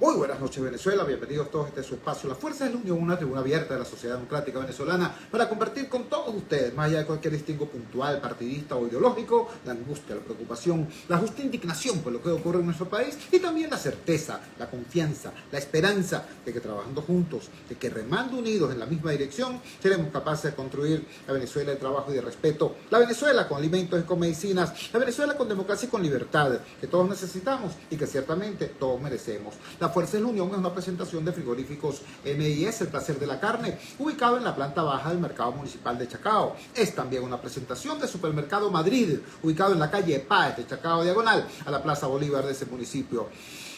Muy buenas noches, Venezuela, bienvenidos todos a este su espacio La Fuerza de la Unión, una tribuna abierta de la sociedad democrática venezolana para compartir con todos ustedes, más allá de cualquier distingo puntual, partidista o ideológico, la angustia, la preocupación, la justa indignación por lo que ocurre en nuestro país y también la certeza, la confianza, la esperanza de que trabajando juntos, de que remando unidos en la misma dirección, seremos capaces de construir la Venezuela de trabajo y de respeto, la Venezuela con alimentos y con medicinas, la Venezuela con democracia y con libertad, que todos necesitamos y que ciertamente todos merecemos. La Fuerza de la Unión es una presentación de frigoríficos M&S, el placer de la carne, ubicado en la planta baja del mercado municipal de Chacao. Es también una presentación de Supermercado Madrid, ubicado en la calle Páez de Chacao, diagonal a la Plaza Bolívar de ese municipio.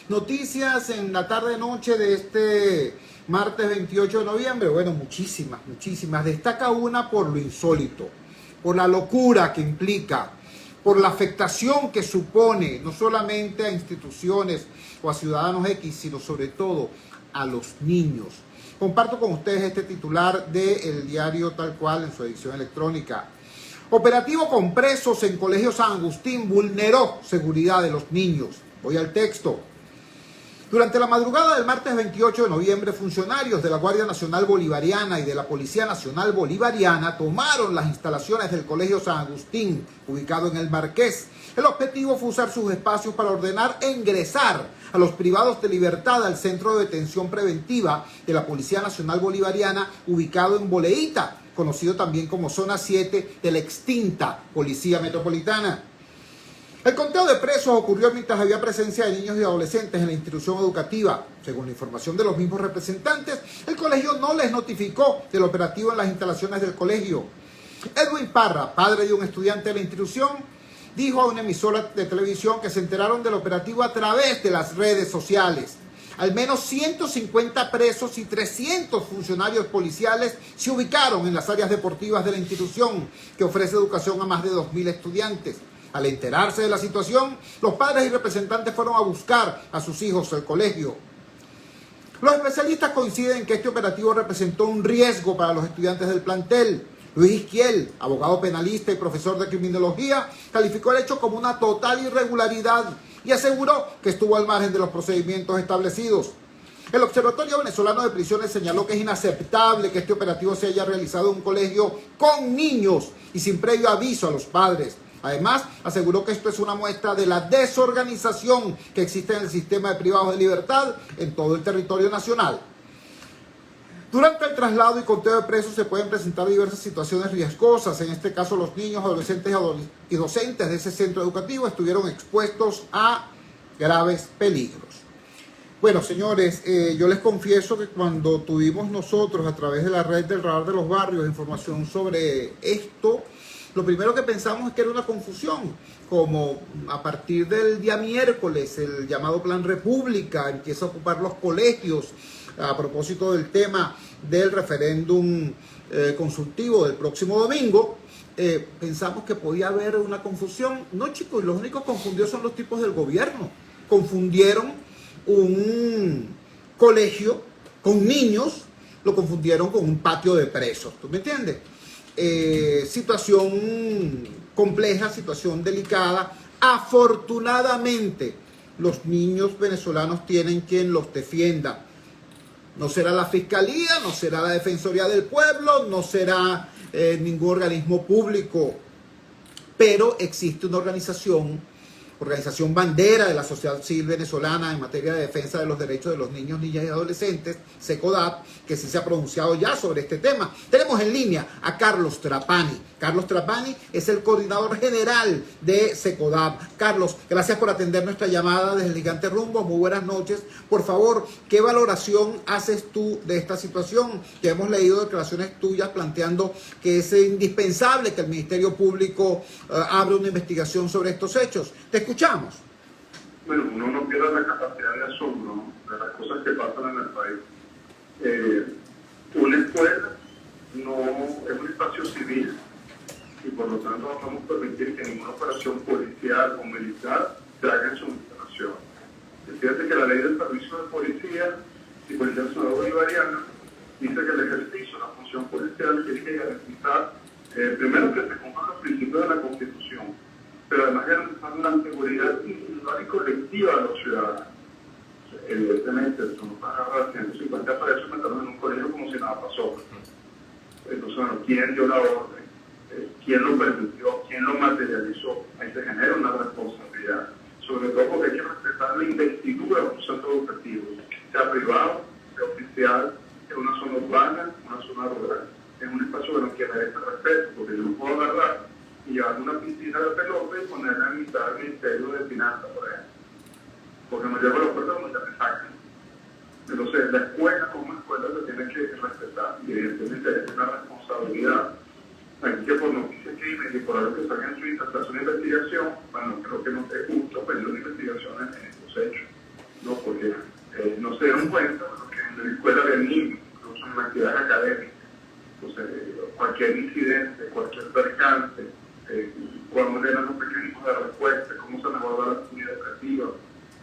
Noticias en la tarde-noche de este martes 28 de noviembre. Bueno, muchísimas. Destaca una por lo insólito, por la locura que implica, por la afectación que supone no solamente a instituciones o a ciudadanos X, sino sobre todo a los niños. Comparto con ustedes este titular del diario Tal Cual en su edición electrónica. Operativo con presos en Colegio San Agustín vulneró seguridad de los niños. Voy al texto. Durante la madrugada del martes 28 de noviembre, funcionarios de la Guardia Nacional Bolivariana y de la Policía Nacional Bolivariana tomaron las instalaciones del Colegio San Agustín, ubicado en el Marqués. El objetivo fue usar sus espacios para ordenar e ingresar a los privados de libertad al Centro de Detención Preventiva de la Policía Nacional Bolivariana, ubicado en Boleíta, conocido también como Zona 7 de la extinta Policía Metropolitana. El conteo de presos ocurrió mientras había presencia de niños y adolescentes en la institución educativa. Según la información de los mismos representantes, el colegio no les notificó del operativo en las instalaciones del colegio. Edwin Parra, padre de un estudiante de la institución, dijo a una emisora de televisión que se enteraron del operativo a través de las redes sociales. Al menos 150 presos y 300 funcionarios policiales se ubicaron en las áreas deportivas de la institución, que ofrece educación a más de 2.000 estudiantes. Al enterarse de la situación, los padres y representantes fueron a buscar a sus hijos al colegio. Los especialistas coinciden en que este operativo representó un riesgo para los estudiantes del plantel. Luis Isquiel, abogado penalista y profesor de criminología, calificó el hecho como una total irregularidad y aseguró que estuvo al margen de los procedimientos establecidos. El Observatorio Venezolano de Prisiones señaló que es inaceptable que este operativo se haya realizado en un colegio con niños y sin previo aviso a los padres. Además, aseguró que esto es una muestra de la desorganización que existe en el sistema de privados de libertad en todo el territorio nacional. Durante el traslado y conteo de presos se pueden presentar diversas situaciones riesgosas. En este caso, los niños, adolescentes y docentes de ese centro educativo estuvieron expuestos a graves peligros. Bueno, señores, yo les confieso que cuando tuvimos nosotros a través de la red del Radar de los Barrios información sobre esto, lo primero que pensamos es que era una confusión, como a partir del día miércoles el llamado Plan República empieza a ocupar los colegios a propósito del tema del referéndum consultivo del próximo domingo. Pensamos que podía haber una confusión. No, chicos, los únicos confundidos son los tipos del gobierno. Confundieron un colegio con niños, lo confundieron con un patio de presos. ¿Tú me entiendes? Situación compleja, situación delicada. Afortunadamente, los niños venezolanos tienen quien los defienda. No será la Fiscalía, no será la Defensoría del Pueblo, no será ningún organismo público, pero existe una organización bandera de la sociedad civil venezolana en materia de defensa de los derechos de los niños, niñas y adolescentes, SECODAP, que sí se ha pronunciado ya sobre este tema. Tenemos en línea a Carlos Trapani. Carlos Trapani es el coordinador general de SECODAP. Carlos, gracias por atender nuestra llamada desde el Gigante Rumbo. Muy buenas noches. Por favor, ¿qué valoración haces tú de esta situación? Que hemos leído declaraciones tuyas planteando que es indispensable que el Ministerio Público abra una investigación sobre estos hechos. Te escuchamos. Bueno, uno no pierde la capacidad de asombro, ¿no?, de las cosas que pasan en el país. Una escuela no es un espacio civil y por lo tanto no podemos permitir que ninguna operación policial o militar se haga en su instalación. Fíjate que la ley del servicio de policía y Policía Nacional Bolivariana dice que el ejercicio de la función policial tiene que garantizar, primero, que se cumplan los principios de la Constitución, pero además garantizar la seguridad individual y colectiva de los ciudadanos. Evidentemente, eso no para agarrar 150 presos y meterlos en un colegio como si nada pasó. Entonces, bueno, ¿quién dio la orden? ¿Quién lo permitió? ¿Quién lo materializó? Ahí se genera una responsabilidad. Sobre todo porque hay que respetar la investidura de un centro educativo, sea privado, sea oficial, sea una zona urbana, una zona rural. Es un espacio que no quiere merece respeto, porque yo no puedo agarrar y llevar una piscina de pelota y ponerla en mitad del Ministerio de Finanzas, por ejemplo. Porque no llevo a la puerta donde ya me sacan. Entonces, la escuela como escuela se tiene que respetar, y evidentemente es una responsabilidad. Aquí que por noticias que y por algo que salga en su interpretación de investigación, bueno, creo que no es justo pedir una investigación en estos hechos, ¿no? Porque no se dieron cuenta porque en la escuela de niños, incluso en actividades académicas, entonces cualquier incidente, cualquier percance, cuando eran los mecanismos de respuesta, cómo se mejoraba la comunidad educativa.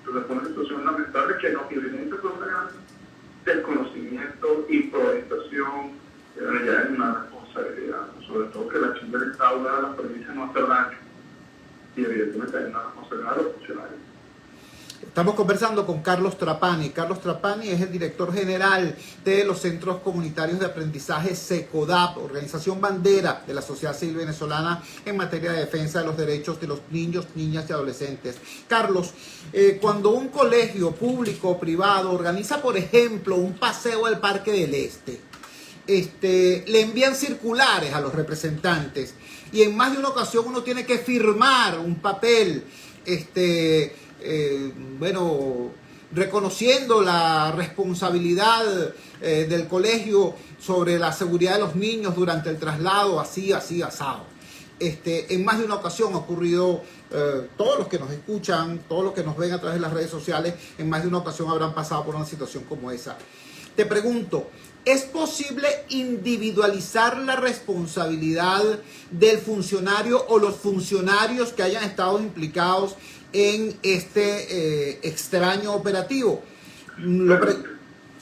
Entonces fue una situación lamentable que nos evidencia por un gran desconocimiento, improvisación, ya es una responsabilidad, sobre todo que la acción del Estado de las provincias no hace daño, y evidentemente hay una responsabilidad de los funcionarios. Estamos conversando con Carlos Trapani. Carlos Trapani es el director general de los Centros Comunitarios de Aprendizaje SECODAP, organización bandera de la sociedad civil venezolana en materia de defensa de los derechos de los niños, niñas y adolescentes. Carlos, cuando un colegio público o privado organiza, por ejemplo, un paseo al Parque del Este, le envían circulares a los representantes y en más de una ocasión uno tiene que firmar un papel, reconociendo la responsabilidad del colegio sobre la seguridad de los niños durante el traslado, así, asado. En más de una ocasión ha ocurrido, todos los que nos escuchan, todos los que nos ven a través de las redes sociales, en más de una ocasión habrán pasado por una situación como esa. Te pregunto, ¿es posible individualizar la responsabilidad del funcionario o los funcionarios que hayan estado implicados en este extraño operativo?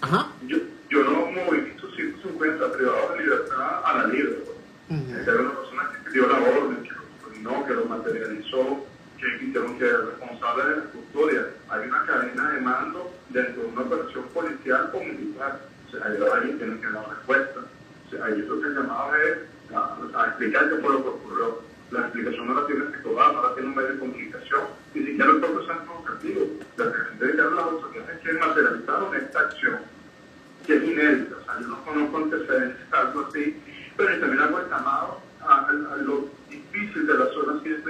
Ajá. Yo no movilizo 150 privados de libertad a la libre. Hay una persona que dio la orden, que lo coordinó, que lo materializó, que hicieron que era responsable de la custodia. Hay una cadena de mando dentro de una operación policial o militar. O sea, alguien tiene que dar respuesta. O sea, ahí lo que llamaba es a explicar qué fue lo que ocurrió. La explicación no la tiene el SECODAP, no la tiene un medio de comunicación, ni siquiera el propio centro educativo. La gente de las autoridades que materializaron esta acción, que es inédita. O sea, yo no conozco antecedentes, algo así, pero también hago el llamado a lo difícil de la zona 7,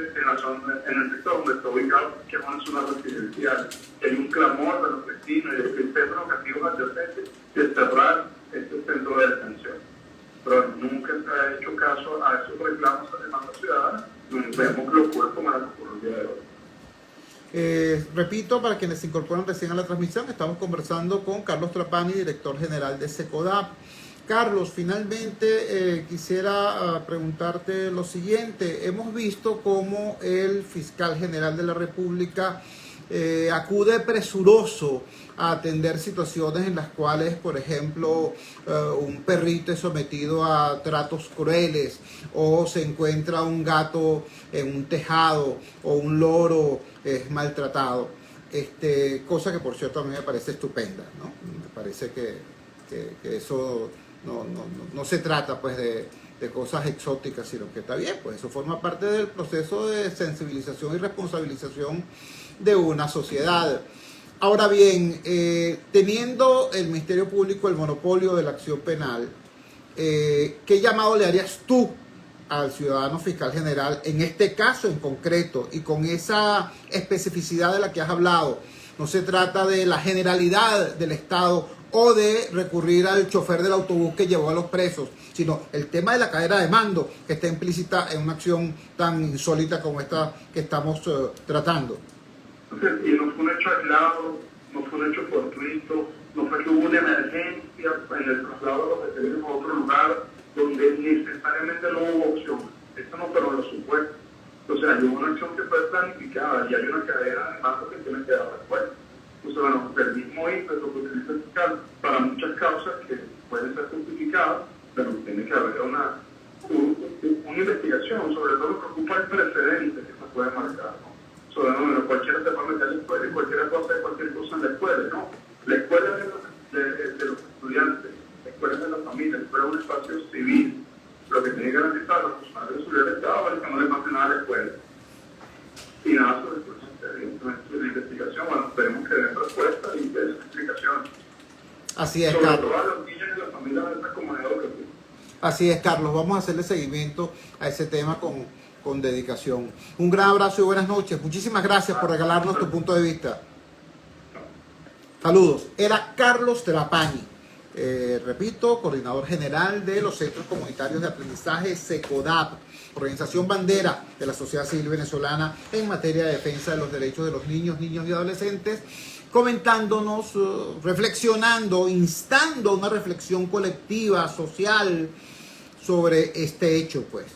en el sector donde está ubicado, que es una zona residencial. Hay un clamor de los vecinos y de los centros educativos adyacentes de cerrar este centro de detención. Pero nunca se ha hecho caso a esos reclamos a demanda ciudadana. Vemos que lo ocurre como la que ocurre el día de hoy. Repito, para quienes se incorporan recién a la transmisión, estamos conversando con Carlos Trapani, director general de SECODAP. Carlos, finalmente quisiera preguntarte lo siguiente. Hemos visto cómo el fiscal general de la República acude presuroso a atender situaciones en las cuales, por ejemplo, un perrito es sometido a tratos crueles, o se encuentra un gato en un tejado, o un loro es maltratado. Cosa que, por cierto, a mí me parece estupenda, ¿no? Me parece que eso no se trata, pues, de cosas exóticas, sino que está bien, pues eso forma parte del proceso de sensibilización y responsabilización de una sociedad. Ahora bien, teniendo el Ministerio Público el monopolio de la acción penal, ¿qué llamado le harías tú al ciudadano fiscal general en este caso en concreto y con esa especificidad de la que has hablado? No se trata de la generalidad del Estado o de recurrir al chofer del autobús que llevó a los presos, sino el tema de la cadena de mando que está implícita en una acción tan insólita como esta que estamos tratando. Y no fue un hecho aislado, no fue un hecho fortuito, no fue que hubo una emergencia en el traslado de los detenidos a otro lugar donde necesariamente no hubo opción. Esto no pero lo supuesto. O sea, hay una acción que fue planificada y hay una cadena de mando que tiene que dar respuesta. O Entonces, bueno, el mismo ímpetu que utiliza el fiscal para muchas causas que pueden ser justificadas, pero tiene que haber una investigación. Sobre todo me preocupa el precedente que se puede marcar, ¿no? Sobre bueno, cualquiera se puede meter en la escuela y cualquier cosa en la escuela, ¿no? La escuela de los estudiantes, la escuela de la familia, la escuela es un espacio civil. Lo que tiene que garantizar la personalidad de seguridad del Estado es que no le pase nada a la escuela. Y nada sobre eso. La investigación, bueno, esperemos que den respuesta y den explicaciones. Así es, sobre Carlos. todo a los niños y las familias de esta comunidad educativa. Así es, Carlos. Vamos a hacerle seguimiento a ese tema con dedicación. Un gran abrazo y buenas noches. Muchísimas gracias por regalarnos tu punto de vista. Saludos. Era Carlos Trapani, repito, coordinador general de los Centros Comunitarios de Aprendizaje SECODAP, organización bandera de la sociedad civil venezolana en materia de defensa de los derechos de los niños y adolescentes, comentándonos, reflexionando, instando a una reflexión colectiva, social, sobre este hecho, pues.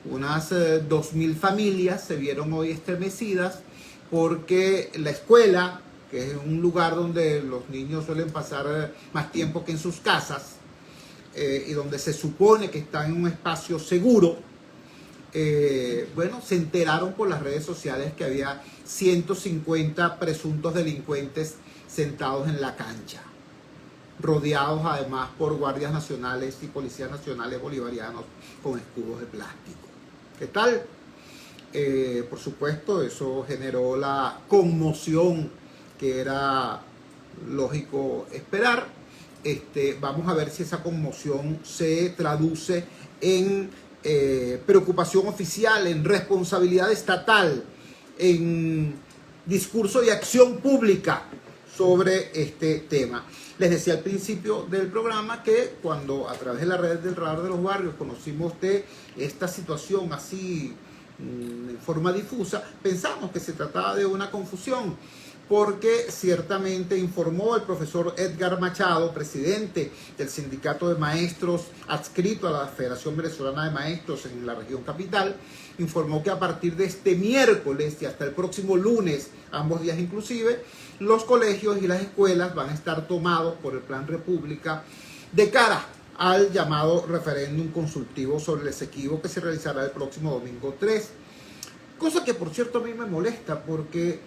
Unas 2.000 familias se vieron hoy estremecidas porque la escuela, que es un lugar donde los niños suelen pasar más tiempo que en sus casas, y donde se supone que están en un espacio seguro, bueno, se enteraron por las redes sociales que había 150 presuntos delincuentes sentados en la cancha, rodeados además por guardias nacionales y policías nacionales bolivarianos con escudos de plástico. ¿Qué tal? Por supuesto, eso generó la conmoción que era lógico esperar. Vamos a ver si esa conmoción se traduce en preocupación oficial, en responsabilidad estatal, en discurso y acción pública sobre este tema. Les decía al principio del programa que cuando a través de la red del Radar de los Barrios conocimos de esta situación así en forma difusa, pensamos que se trataba de una confusión, porque ciertamente informó el profesor Edgar Machado, presidente del Sindicato de Maestros adscrito a la Federación Venezolana de Maestros en la región capital, informó que a partir de este miércoles y hasta el próximo lunes, ambos días inclusive, los colegios y las escuelas van a estar tomados por el Plan República de cara al llamado referéndum consultivo sobre el Esequibo que se realizará el próximo domingo 3. Cosa que por cierto a mí me molesta porque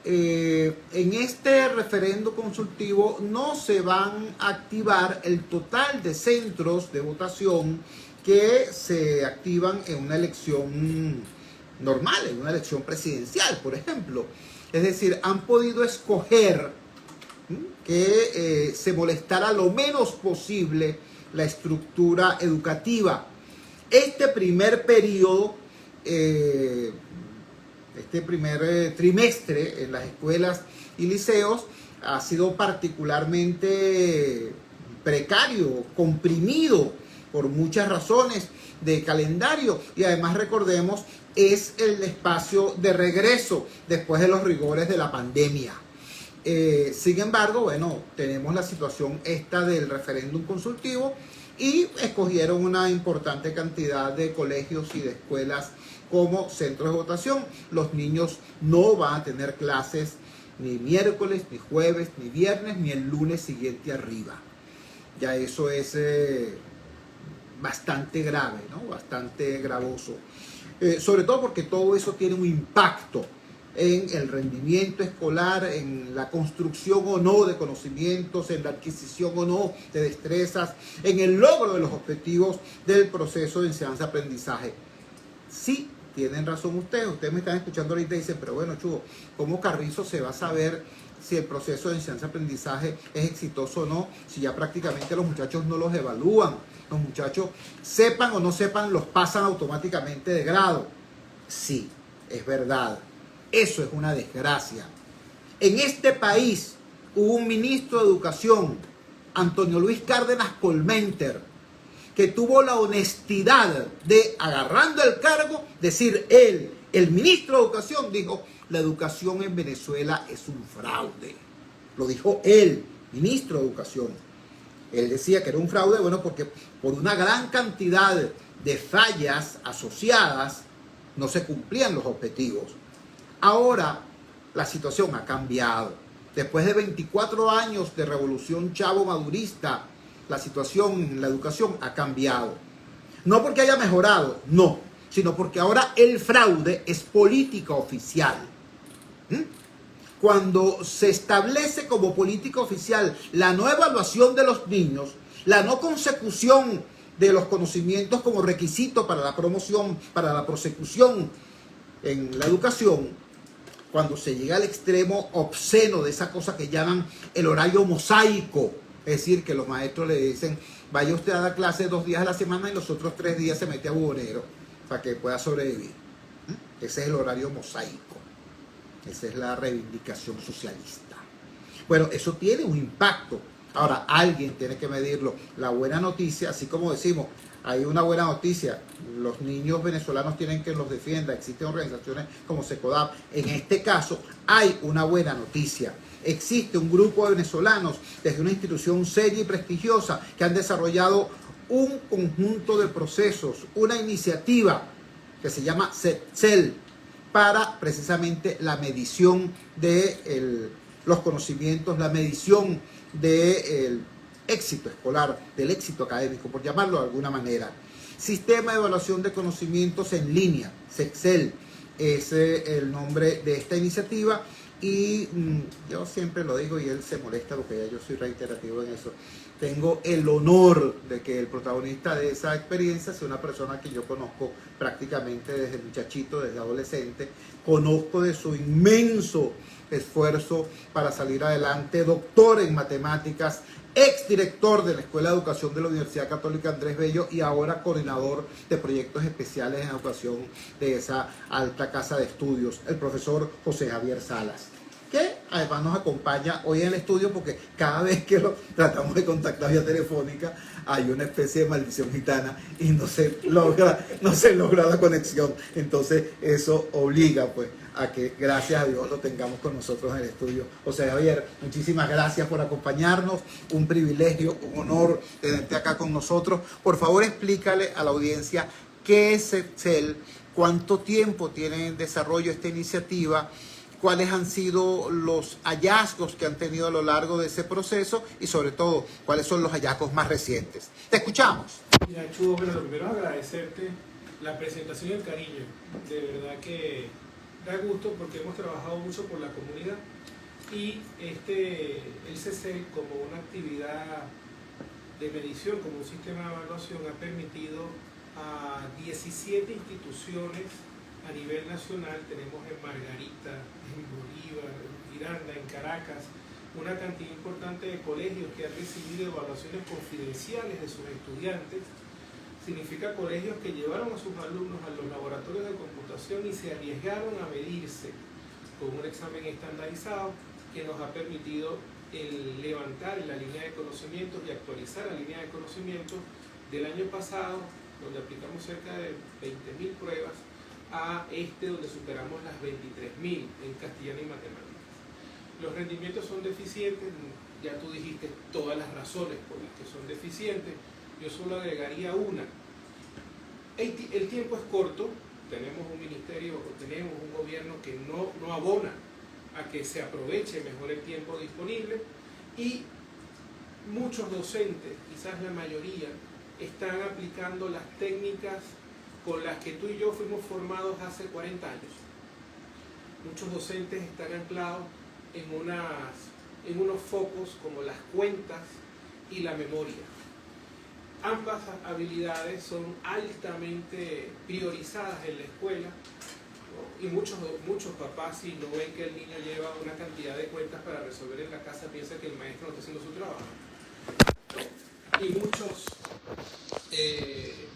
en este referendo consultivo no se van a activar el total de centros de votación que se activan en una elección normal, en una elección presidencial, por ejemplo. Es decir, han podido escoger que se molestara lo menos posible la estructura educativa. Este primer periodo, este primer trimestre en las escuelas y liceos ha sido particularmente precario, comprimido por muchas razones de calendario, y además recordemos es el espacio de regreso después de los rigores de la pandemia. Sin embargo, bueno, tenemos la situación esta del referéndum consultivo y escogieron una importante cantidad de colegios y de escuelas como centros de votación. Los niños no van a tener clases ni miércoles, ni jueves, ni viernes, ni el lunes siguiente arriba. Ya eso es bastante grave, ¿no? Bastante gravoso. Sobre todo porque todo eso tiene un impacto en el rendimiento escolar, en la construcción o no de conocimientos, en la adquisición o no de destrezas, en el logro de los objetivos del proceso de enseñanza-aprendizaje. Sí, tienen razón ustedes me están escuchando ahorita y dicen, pero bueno, Chugo, ¿cómo Carrizo se va a saber si el proceso de enseñanza-aprendizaje es exitoso o no, si ya prácticamente los muchachos no los evalúan? Los muchachos, sepan o no sepan, los pasan automáticamente de grado. Sí, es verdad. Eso es una desgracia. En este país hubo un ministro de Educación, Antonio Luis Cárdenas Colmenter, que tuvo la honestidad de, agarrando el cargo, decir él, el ministro de Educación, dijo, la educación en Venezuela es un fraude. Lo dijo él, ministro de Educación. Él decía que era un fraude, bueno, porque por una gran cantidad de fallas asociadas no se cumplían los objetivos. Ahora la situación ha cambiado. Después de 24 años de revolución chavo-madurista, la situación en la educación ha cambiado. No porque haya mejorado, no, sino porque ahora el fraude es política oficial. Cuando se establece como política oficial la no evaluación de los niños, la no consecución de los conocimientos como requisito para la promoción, para la prosecución en la educación, cuando se llega al extremo obsceno de esa cosa que llaman el horario mosaico, es decir, que los maestros le dicen, vaya usted a dar clase 2 días a la semana y los otros 3 días se mete a bubonero para que pueda sobrevivir. Ese es el horario mosaico. Esa es la reivindicación socialista. Bueno, eso tiene un impacto. Ahora, alguien tiene que medirlo. La buena noticia, así como decimos, hay una buena noticia, los niños venezolanos tienen que los defienda, existen organizaciones como SECODAP. En este caso, hay una buena noticia. Existe un grupo de venezolanos desde una institución seria y prestigiosa que han desarrollado un conjunto de procesos, una iniciativa que se llama CETCEL, para precisamente la medición de los conocimientos, la medición del éxito escolar, del éxito académico, por llamarlo de alguna manera. Sistema de evaluación de conocimientos en línea, CETCEL, es el nombre de esta iniciativa. Y yo siempre lo digo y él se molesta porque ya yo soy reiterativo en eso. Tengo el honor de que el protagonista de esa experiencia sea una persona que yo conozco prácticamente desde muchachito, desde adolescente. Conozco de su inmenso esfuerzo para salir adelante, doctor en matemáticas, exdirector de la Escuela de Educación de la Universidad Católica Andrés Bello y ahora coordinador de proyectos especiales en educación de esa alta casa de estudios, el profesor José Javier Salas, que además nos acompaña hoy en el estudio porque cada vez que lo tratamos de contactar vía telefónica hay una especie de maldición gitana y no se logra la conexión. Entonces eso obliga pues a que, gracias a Dios, lo tengamos con nosotros en el estudio. José Javier, muchísimas gracias por acompañarnos, un privilegio, un honor tenerte acá con nosotros. Por favor, explícale a la audiencia qué es CETCEL, cuánto tiempo tiene en desarrollo esta iniciativa, cuáles han sido los hallazgos que han tenido a lo largo de ese proceso y sobre todo, cuáles son los hallazgos más recientes. Te escuchamos. Mira, Chugo, bueno, lo primero es agradecerte la presentación y el cariño. De verdad que da gusto porque hemos trabajado mucho por la comunidad y el CETCEL como una actividad de medición, como un sistema de evaluación, ha permitido a 17 instituciones a nivel nacional. Tenemos en Margarita, en Bolívar, en Miranda, en Caracas, una cantidad importante de colegios que han recibido evaluaciones confidenciales de sus estudiantes. Significa colegios que llevaron a sus alumnos a los laboratorios de computación y se arriesgaron a medirse con un examen estandarizado que nos ha permitido levantar la línea de conocimientos y actualizar la línea de conocimientos del año pasado, donde aplicamos cerca de 20.000 pruebas, a donde superamos las 23.000 en castellano y matemáticas. Los rendimientos son deficientes, ya tú dijiste todas las razones por las que son deficientes, yo solo agregaría una. El tiempo es corto, tenemos un ministerio, tenemos un gobierno que no abona a que se aproveche mejor el tiempo disponible y muchos docentes, quizás la mayoría, están aplicando las técnicas con las que tú y yo fuimos formados hace 40 años. Muchos docentes están anclados en unos focos como las cuentas y la memoria. Ambas habilidades son altamente priorizadas en la escuela, ¿no? Y muchos papás, si no ven que el niño lleva una cantidad de cuentas para resolver en la casa, piensan que el maestro no está haciendo su trabajo. Y muchos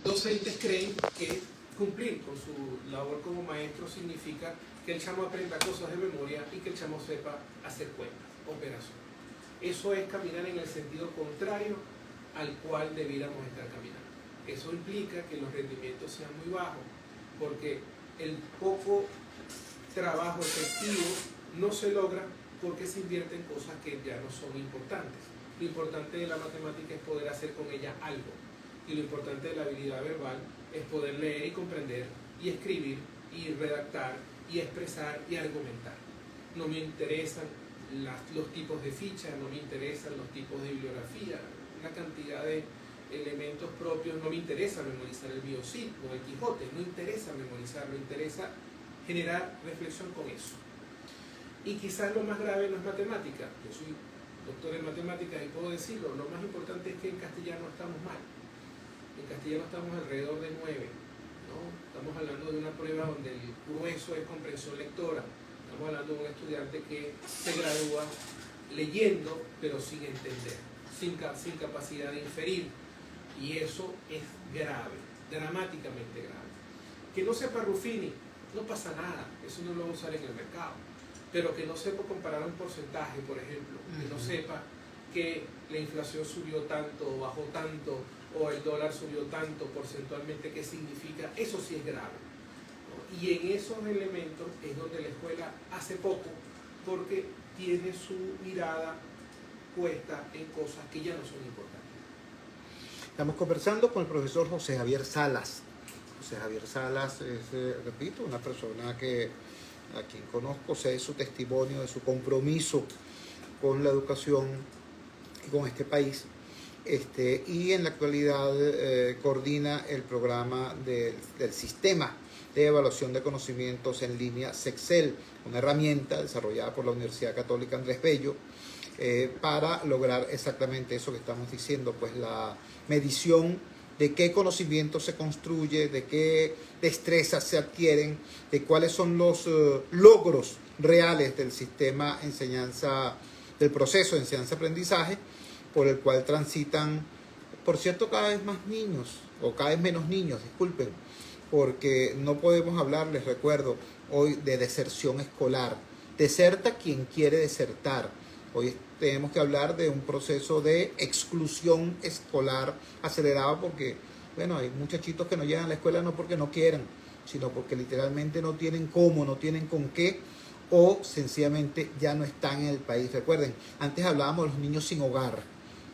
docentes creen que cumplir con su labor como maestro significa que el chamo aprenda cosas de memoria y que el chamo sepa hacer cuentas, operaciones. Eso es caminar en el sentido contrario al cual debiéramos estar caminando. Eso implica que los rendimientos sean muy bajos, porque el poco trabajo efectivo no se logra porque se invierte en cosas que ya no son importantes. Lo importante de la matemática es poder hacer con ella algo, y lo importante de la habilidad verbal es poder leer y comprender y escribir y redactar y expresar y argumentar. No me interesan los tipos de fichas, no me interesan los tipos de bibliografía, una cantidad de elementos propios. No me interesa memorizar el Biocid o el Quijote, no interesa memorizarlo, interesa generar reflexión con eso. Y quizás lo más grave no es matemática. Yo soy doctor en matemáticas y puedo decirlo, lo más importante es que en castellano estamos mal. En castellano estamos alrededor de 9, ¿no? Estamos hablando de una prueba donde el grueso es comprensión lectora. Estamos hablando de un estudiante que se gradúa leyendo, pero sin entender, sin capacidad de inferir. Y eso es grave, dramáticamente grave. Que no sepa Ruffini, no pasa nada, eso no lo va a usar en el mercado. Pero que no sepa comparar un porcentaje, por ejemplo, que no sepa que la inflación subió tanto o bajó tanto, o el dólar subió tanto porcentualmente, ¿qué significa? Eso sí es grave, ¿no? Y en esos elementos es donde la escuela hace poco, porque tiene su mirada puesta en cosas que ya no son importantes. Estamos conversando con el profesor José Javier Salas. José Javier Salas es, repito, una persona a quien conozco, sé de su testimonio, de su compromiso con la educación y con este país. Y en la actualidad coordina el programa del sistema de evaluación de conocimientos en línea SECSEL, una herramienta desarrollada por la Universidad Católica Andrés Bello para lograr exactamente eso que estamos diciendo, pues la medición de qué conocimiento se construye, de qué destrezas se adquieren, de cuáles son los logros reales del sistema enseñanza, del proceso de enseñanza-aprendizaje, por el cual transitan, por cierto, cada vez más niños, o cada vez menos niños, disculpen, porque no podemos hablar, les recuerdo, hoy de deserción escolar. Deserta quien quiere desertar. Hoy tenemos que hablar de un proceso de exclusión escolar acelerado porque, bueno, hay muchachitos que no llegan a la escuela no porque no quieran, sino porque literalmente no tienen cómo, no tienen con qué, o sencillamente ya no están en el país. Recuerden, antes hablábamos de los niños sin hogar,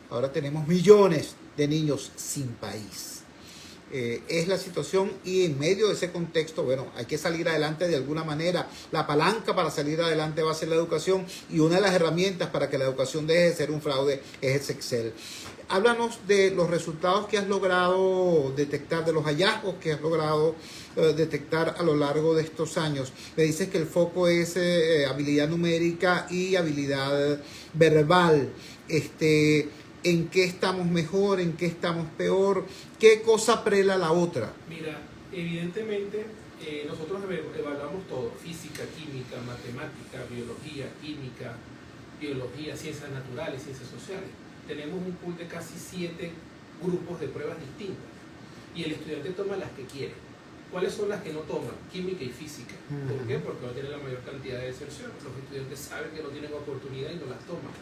ahora tenemos millones de niños sin país. Es la situación, y en medio de ese contexto, bueno, hay que salir adelante de alguna manera. La palanca para salir adelante va a ser la educación, y una de las herramientas para que la educación deje de ser un fraude es el SECSEL. Háblanos de los resultados que has logrado detectar, de los hallazgos que has logrado detectar a lo largo de estos años. Me dices que el foco es habilidad numérica y habilidad verbal. ¿En qué estamos mejor? ¿En qué estamos peor? ¿Qué cosa prela la otra? Mira, evidentemente nosotros evaluamos todo: física, química, matemática, biología, química, ciencias naturales, ciencias sociales. Tenemos un pool de casi 7 grupos de pruebas distintas y el estudiante toma las que quiere. ¿Cuáles son las que no toman? Química y física. ¿Por qué? Porque va a tener la mayor cantidad de deserción. Los estudiantes saben que no tienen oportunidad y no las toman.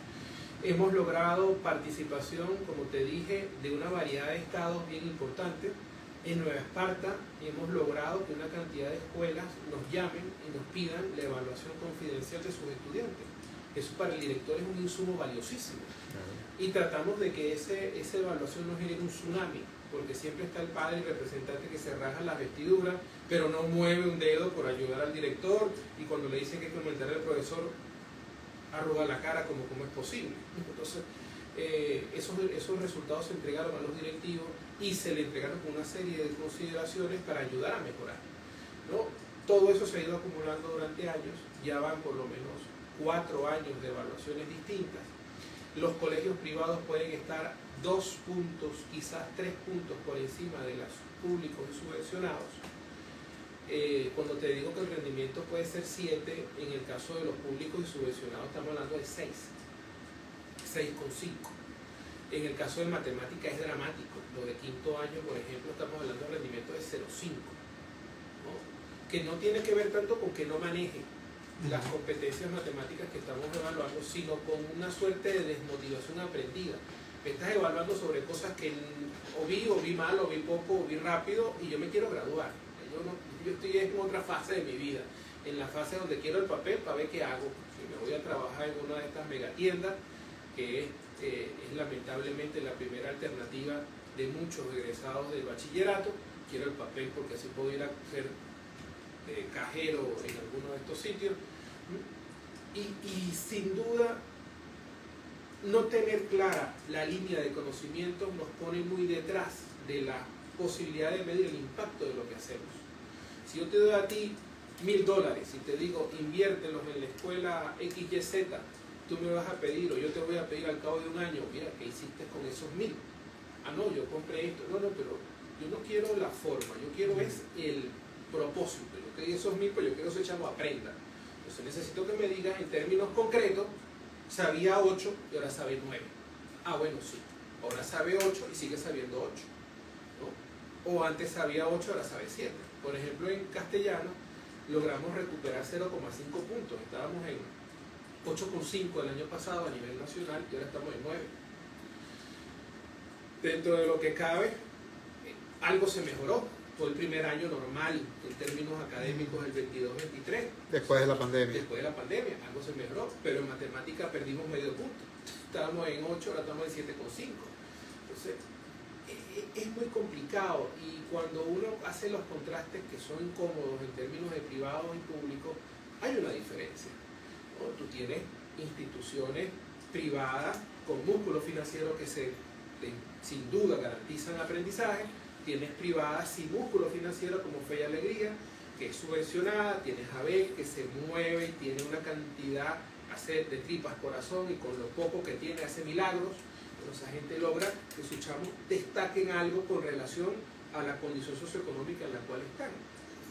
Hemos logrado participación, como te dije, de una variedad de estados bien importantes. En Nueva Esparta hemos logrado que una cantidad de escuelas nos llamen y nos pidan la evaluación confidencial de sus estudiantes. Eso para el director es un insumo valiosísimo. Y tratamos de que esa evaluación no genere un tsunami, porque siempre está el padre y representante que se raja las vestiduras, pero no mueve un dedo por ayudar al director, y cuando le dicen que hay que aumentar al profesor, arruga la cara como es posible. Entonces, esos resultados se entregaron a los directivos y se le entregaron con una serie de consideraciones para ayudar a mejorar, ¿no? Todo eso se ha ido acumulando durante años, ya van por lo menos 4 años de evaluaciones distintas. Los colegios privados pueden estar 2 puntos, quizás 3 puntos por encima de los públicos y subvencionados. Cuando te digo que el rendimiento puede ser 7, en el caso de los públicos y subvencionados estamos hablando de 6,5. En el caso de matemática es dramático. Lo de quinto año, por ejemplo, estamos hablando de rendimiento de 0,5, ¿no? Que no tiene que ver tanto con que no maneje las competencias matemáticas que estamos evaluando, sino con una suerte de desmotivación aprendida. Me estás evaluando sobre cosas que o vi mal, o vi poco, o vi rápido, y yo me quiero graduar. Yo estoy en otra fase de mi vida, en la fase donde quiero el papel para ver qué hago. Si me voy a trabajar en una de estas megatiendas, que es lamentablemente la primera alternativa de muchos egresados del bachillerato, quiero el papel porque así puedo ir a ser cajero en alguno de estos sitios. Y sin duda, no tener clara la línea de conocimientos nos pone muy detrás de la posibilidad de medir el impacto de lo que hacemos. Si yo te doy a ti $1,000 y te digo inviértelos en la escuela XYZ, tú me vas a pedir, o yo te voy a pedir al cabo de un año, mira, ¿qué hiciste con esos 1,000? Ah, no, yo compré esto. No, pero yo no quiero la forma, yo quiero es el propósito. Yo te di esos 1,000, pues yo quiero que ese chamo aprenda. Entonces necesito que me digas en términos concretos, sabía 8 y ahora sabe 9. Ah, bueno, sí. Ahora sabe 8 y sigue sabiendo 8. ¿No? O antes sabía 8, ahora sabe 7. Por ejemplo, en castellano logramos recuperar 0,5 puntos. Estábamos en 8,5 el año pasado a nivel nacional y ahora estamos en 9. Dentro de lo que cabe, algo se mejoró. Fue el primer año normal en términos académicos, el 22-23. Después de la pandemia. Después de la pandemia, algo se mejoró, pero en matemática perdimos medio punto. Estábamos en 8, ahora estamos en 7,5. Entonces, es muy complicado y cuando uno hace los contrastes que son incómodos en términos de privado y público, hay una diferencia, ¿no? Tú tienes instituciones privadas con músculo financiero que sin duda garantizan aprendizaje, tienes privadas sin músculo financiero como Fe y Alegría, que es subvencionada, tienes ABEC que se mueve y tiene una cantidad, hace de tripas corazón y con lo poco que tiene hace milagros. Esa gente logra que sus chamos destaquen algo con relación a la condición socioeconómica en la cual están,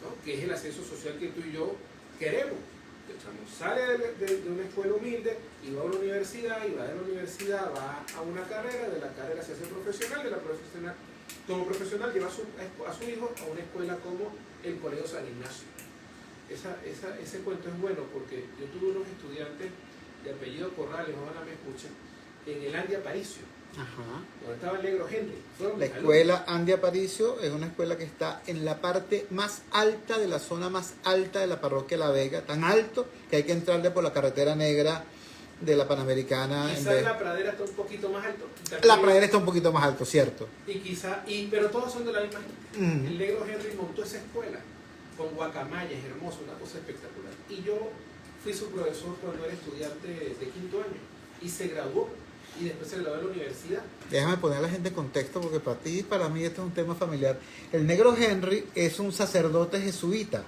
¿no? Que es el ascenso social que tú y yo queremos. El chamo sale de una escuela humilde y va a una universidad, y va de la universidad, va a una carrera, de la carrera se hace profesional, de la profesional, como profesional lleva a su hijo a una escuela como el Colegio San Ignacio. Ese cuento es bueno porque yo tuve unos estudiantes de apellido Corrales, ojalá me escuchen, en el Andy Aparicio, donde estaba el negro Henry. La escuela Andy Aparicio es una escuela que está en la parte más alta de la zona más alta de la parroquia La Vega, tan alto que hay que entrarle por la carretera negra de la Panamericana. Quizás la pradera está un poquito más alto. La pradera está un poquito más alto, cierto. Pero todos son de la misma gente. El negro Henry montó esa escuela con guacamayas, hermoso, una cosa espectacular. Y yo fui su profesor cuando era estudiante de quinto año y se graduó. Y después se graduó en la universidad. Déjame poner a la gente en contexto porque para ti y para mí esto es un tema familiar. El negro Henry es un sacerdote jesuita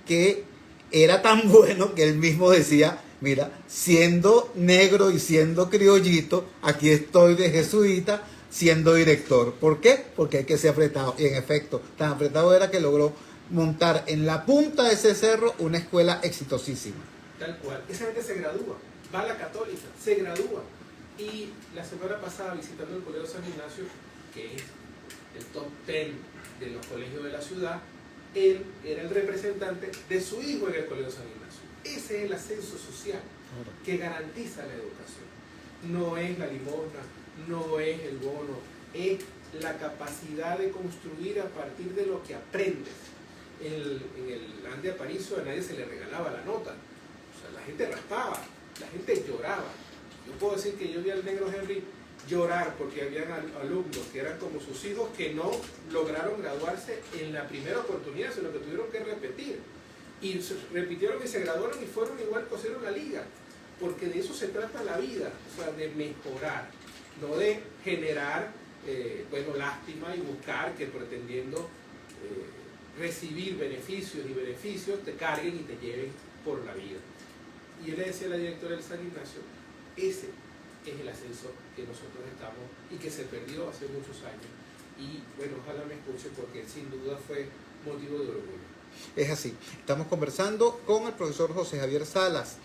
que era tan bueno que él mismo decía, mira, siendo negro y siendo criollito, aquí estoy de jesuita siendo director. ¿Por qué? Porque hay que ser apretado. Y en efecto, tan apretado era que logró montar en la punta de ese cerro una escuela exitosísima. Tal cual. Esa gente se gradúa, va a la católica, se gradúa. Y la semana pasada, visitando el Colegio San Ignacio, que es el top 10 de los colegios de la ciudad, él era el representante de su hijo en el Colegio San Ignacio. Ese es el ascenso social que garantiza la educación. No es la limosna, no es el bono, es la capacidad de construir a partir de lo que aprendes. En el Andy Aparicio a nadie se le regalaba la nota. O sea, la gente raspaba, la gente lloraba. Yo puedo decir que yo vi al negro Henry llorar porque habían alumnos que eran como sus hijos que no lograron graduarse en la primera oportunidad, sino que tuvieron que repetir. Y se repitieron y se graduaron y fueron igual que hicieron la liga. Porque de eso se trata la vida, o sea, de mejorar, no de generar, lástima y buscar que pretendiendo recibir beneficios te carguen y te lleven por la vida. Y él le decía a la directora del San Ignacio, ese es el ascenso que nosotros estamos y que se perdió hace muchos años. Y bueno, ojalá me escuche porque sin duda fue motivo de orgullo. Es así. Estamos conversando con el profesor José Javier Salas.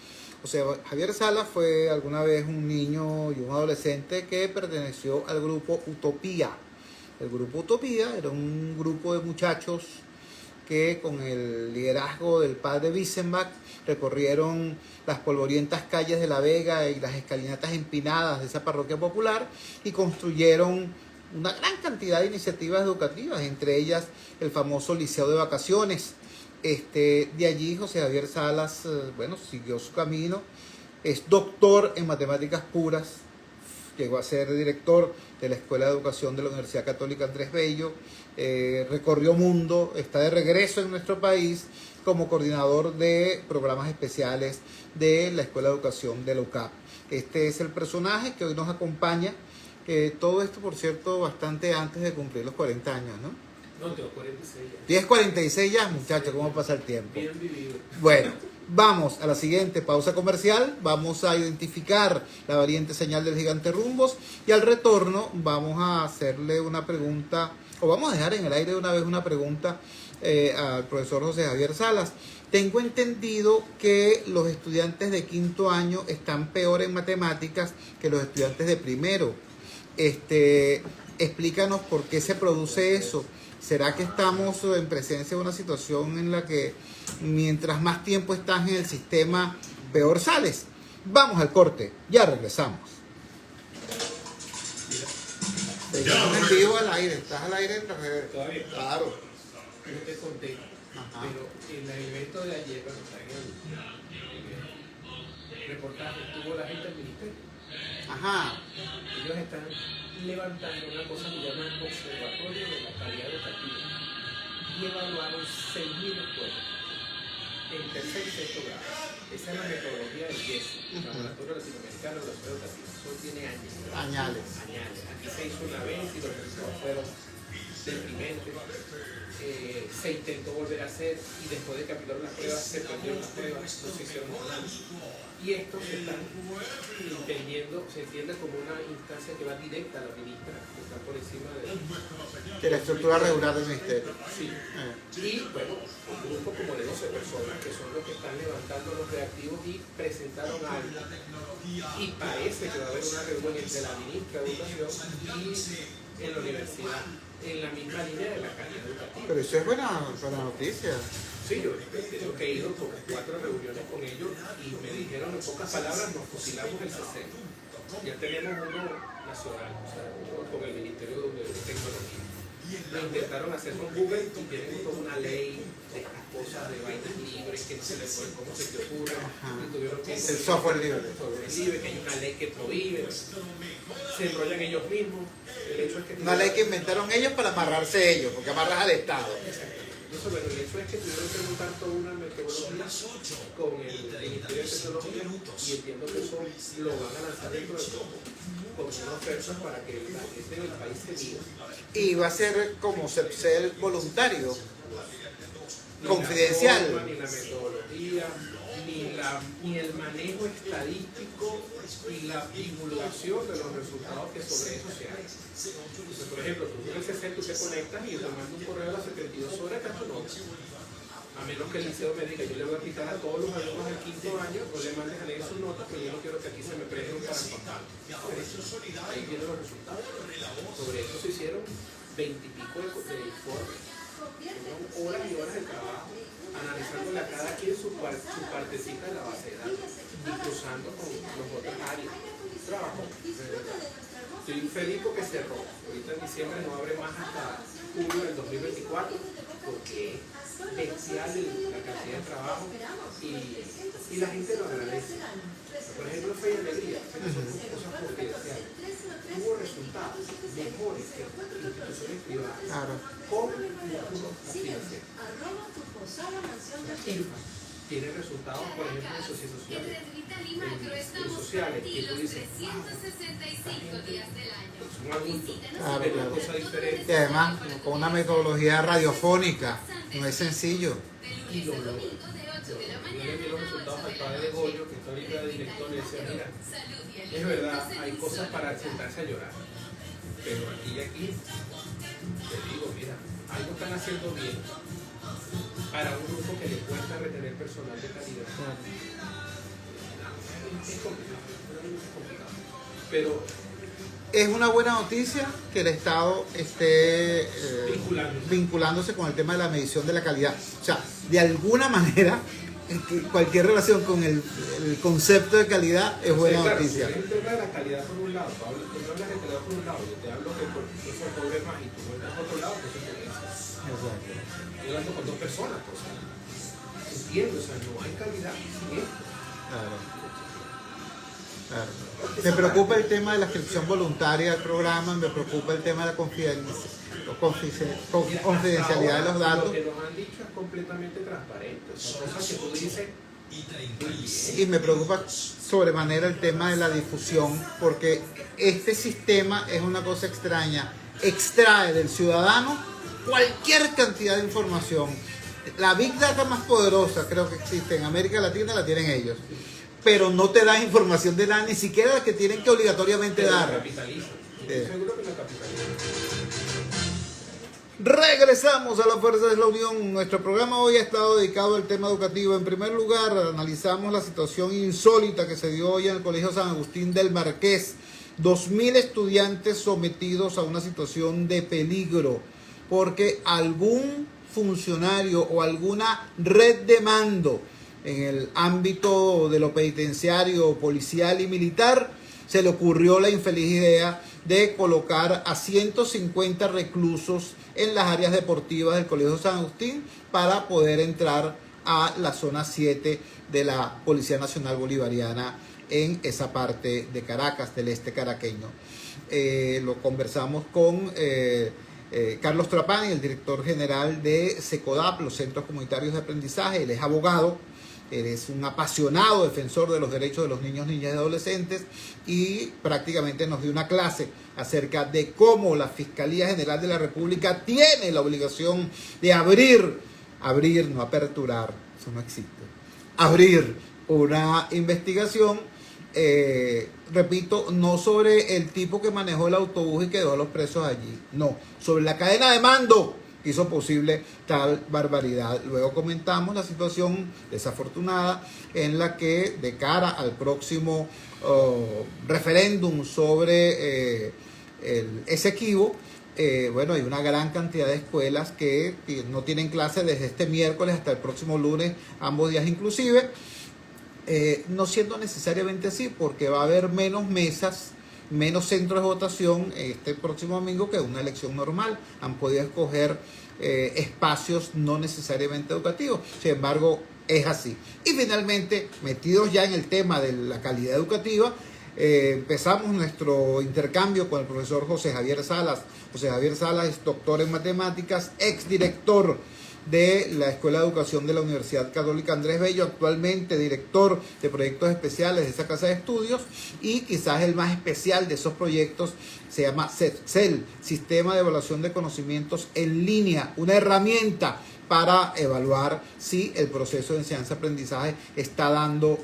Javier Salas fue alguna vez un niño y un adolescente que perteneció al grupo Utopía. El grupo Utopía era un grupo de muchachos que con el liderazgo del padre Wiesenbach recorrieron las polvorientas calles de La Vega y las escalinatas empinadas de esa parroquia popular y construyeron una gran cantidad de iniciativas educativas, entre ellas el famoso Liceo de Vacaciones. De allí José Javier Salas, siguió su camino, es doctor en matemáticas puras, llegó a ser director de la Escuela de Educación de la Universidad Católica Andrés Bello, recorrió mundo, está de regreso en nuestro país como coordinador de programas especiales de la Escuela de Educación de la UCAP. Este es el personaje que hoy nos acompaña. Todo esto, por cierto, bastante antes de cumplir los 40 años, ¿no? No, tengo 46 ya. ¿Tienes 46 ya, muchachos? ¿Cómo pasa el tiempo? Bien vivido. Bueno, vamos a la siguiente pausa comercial. Vamos a identificar la variante señal del gigante Rumbos y al retorno vamos a hacerle una pregunta, o vamos a dejar en el aire de una vez una pregunta al profesor José Javier Salas. Tengo entendido que los estudiantes de quinto año están peor en matemáticas que los estudiantes de primero. Explícanos por qué se produce eso. ¿Será que estamos en presencia de una situación en la que mientras más tiempo estás en el sistema, peor sales? Vamos al corte, ya regresamos. Estamos en vivo al aire, estás al aire en las redes. Todavía. Claro. No te conté, Ajá. pero en el evento de ayer, cuando está en el reportaje, estuvo la gente del ministerio. Ajá. Ellos están levantando una cosa que llaman Observatorio de la Calidad Educativa y evaluaron 6.000 escuelas en tercer y sexto grado. Esa es la metodología del IES, Laboratorio Latinoamericano de la Escuela Educativa. Eso tiene años. Añales. Aquí se hizo una vez y los resultados fueron deprimentes. Se intentó volver a hacer y después de que aplicaron las pruebas se perdieron las pruebas, no se hicieron nada. Y esto se está entendiendo, se entiende como una instancia que va directa a la ministra, que está por encima De la estructura regular del ministerio. Sí. Y bueno, un grupo como de 12 personas que son los que están levantando los reactivos y presentaron algo. Y parece que va a haber una reunión entre la ministra de Educación y en la universidad, en la misma línea de la calidad educativa. Pero eso es buena noticia. Sí, yo creo que he ido por 4 reuniones con ellos y me dijeron en pocas palabras, nos fusilamos el CC. Ya tenemos uno nacional, o sea, uno con el Ministerio de Tecnología. Lo intentaron hacer con Google y tienen toda una ley de estas cosas de vainas libres que no se les puede, cómo se te ocurre. Y tuvieron que El software libre. El software libre, que hay una ley que prohíbe. Se enrollan ellos mismos. El hecho es que Una ley que inventaron ellos para amarrarse ellos, porque amarras al Estado. Entonces, bueno, el hecho es que tuvieron que montar toda una metodología con el Ministerio de Tecnología y entiendo que eso lo van a lanzar dentro de poco, con una oferta para que la gente del país se viva. Y va a ser como ser voluntario, Ni confidencial. la forma, ni la metodología, ni el manejo estadístico y la divulgación de los resultados que sobre eso se hace. Entonces, por ejemplo, tú en el CC tú te conectas y te mandas un correo a las 72 horas que tu nota. A menos que el liceo me diga, yo le voy a aplicar a todos los alumnos del quinto año, o le mandes a leer sus notas, pero yo no quiero que aquí se me preste un parampapal. Ahí vienen los resultados. Sobre eso se hicieron 20 y pico de informes. Fueron horas y horas de trabajo, analizándole a cada quien su partecita de la base de datos y cruzando con los otros áreas. Trabajo, de verdad. Estoy feliz porque cerró. Ahorita en diciembre no abre más hasta julio del 2024 porque es bestial la cantidad de trabajo y la gente lo agradece. Por ejemplo, Fe y Alegría, son cosas confidenciales. Tuvo resultados mejores que instituciones privadas. Claro. Con recursos financieros. IRFA tiene resultados, por ejemplo, en sociales. En sociales, que tú dices, son adultos, Claro, ven una claro. cosa diferente. Y además, con una metodología radiofónica, no es sencillo. Y lo logran. Yo le di los resultados al padre de Goyo, que está ahorita de director, y le decía, mira, es verdad, hay cosas para sentarse a llorar. Pero aquí y aquí, te digo, mira, algo están haciendo bien para un grupo que le cuesta retener personal de calidad. Es complicado, realmente es complicado. Pero Es una buena noticia que el Estado esté vinculándose con el tema de la medición de la calidad. O sea, de alguna manera, cualquier relación con el concepto de calidad es buena sí, claro, noticia. Si el tema de la calidad por un lado, tú hablas de calidad por un lado, yo te hablo que no se vuelve más y tú vuelves por otro lado, pues es Exacto. estoy hablando con 2 personas, pues, entiendo, o sea, no hay calidad sin esto. Claro. Claro. Me preocupa el tema de la inscripción voluntaria del programa, me preocupa el tema de la confidencialidad de los datos. Lo que nos han dicho es completamente transparente. Son cosas que tú dices. Y me preocupa sobremanera el tema de la difusión, porque este sistema es una cosa extraña. Extrae del ciudadano cualquier cantidad de información. La Big Data más poderosa, creo que existe en América Latina, la tienen ellos. Pero no te da información de nada, ni siquiera la que tienen que obligatoriamente dar. Seguro que la capitalizan. Regresamos a la Fuerza de la Unión. Nuestro programa hoy ha estado dedicado al tema educativo. En primer lugar, analizamos la situación insólita que se dio hoy en el Colegio San Agustín del Marqués. 2.000 estudiantes sometidos a una situación de peligro porque algún funcionario o alguna red de mando en el ámbito de lo penitenciario, policial y militar se le ocurrió la infeliz idea de colocar a 150 reclusos en las áreas deportivas del Colegio San Agustín para poder entrar a la zona 7 de la Policía Nacional Bolivariana en esa parte de Caracas, del este caraqueño. Lo conversamos con Carlos Trapani, el director general de SECODAP, los Centros Comunitarios de Aprendizaje. Él es abogado, él es un apasionado defensor de los derechos de los niños, niñas y adolescentes, y prácticamente nos dio una clase acerca de cómo la Fiscalía General de la República tiene la obligación de abrir, no aperturar, eso no existe, abrir una investigación, repito, no sobre el tipo que manejó el autobús y quedó a los presos allí, no, sobre la cadena de mando que hizo posible tal barbaridad. Luego comentamos la situación desafortunada en la que, de cara al próximo referéndum sobre el Esequibo, bueno, hay una gran cantidad de escuelas que no tienen clase desde este miércoles hasta el próximo lunes, ambos días inclusive, no siendo necesariamente así, porque va a haber menos mesas, menos centros de votación este próximo domingo que una elección normal. Han podido escoger espacios no necesariamente educativos. Sin embargo, es así. Y finalmente, metidos ya en el tema de la calidad educativa, empezamos nuestro intercambio con el profesor José Javier Salas. José Javier Salas es doctor en matemáticas, exdirector de la Escuela de Educación de la Universidad Católica Andrés Bello, actualmente director de proyectos especiales de esa casa de estudios, y quizás el más especial de esos proyectos se llama CEL, Sistema de Evaluación de Conocimientos en Línea, una herramienta para evaluar si el proceso de enseñanza-aprendizaje está dando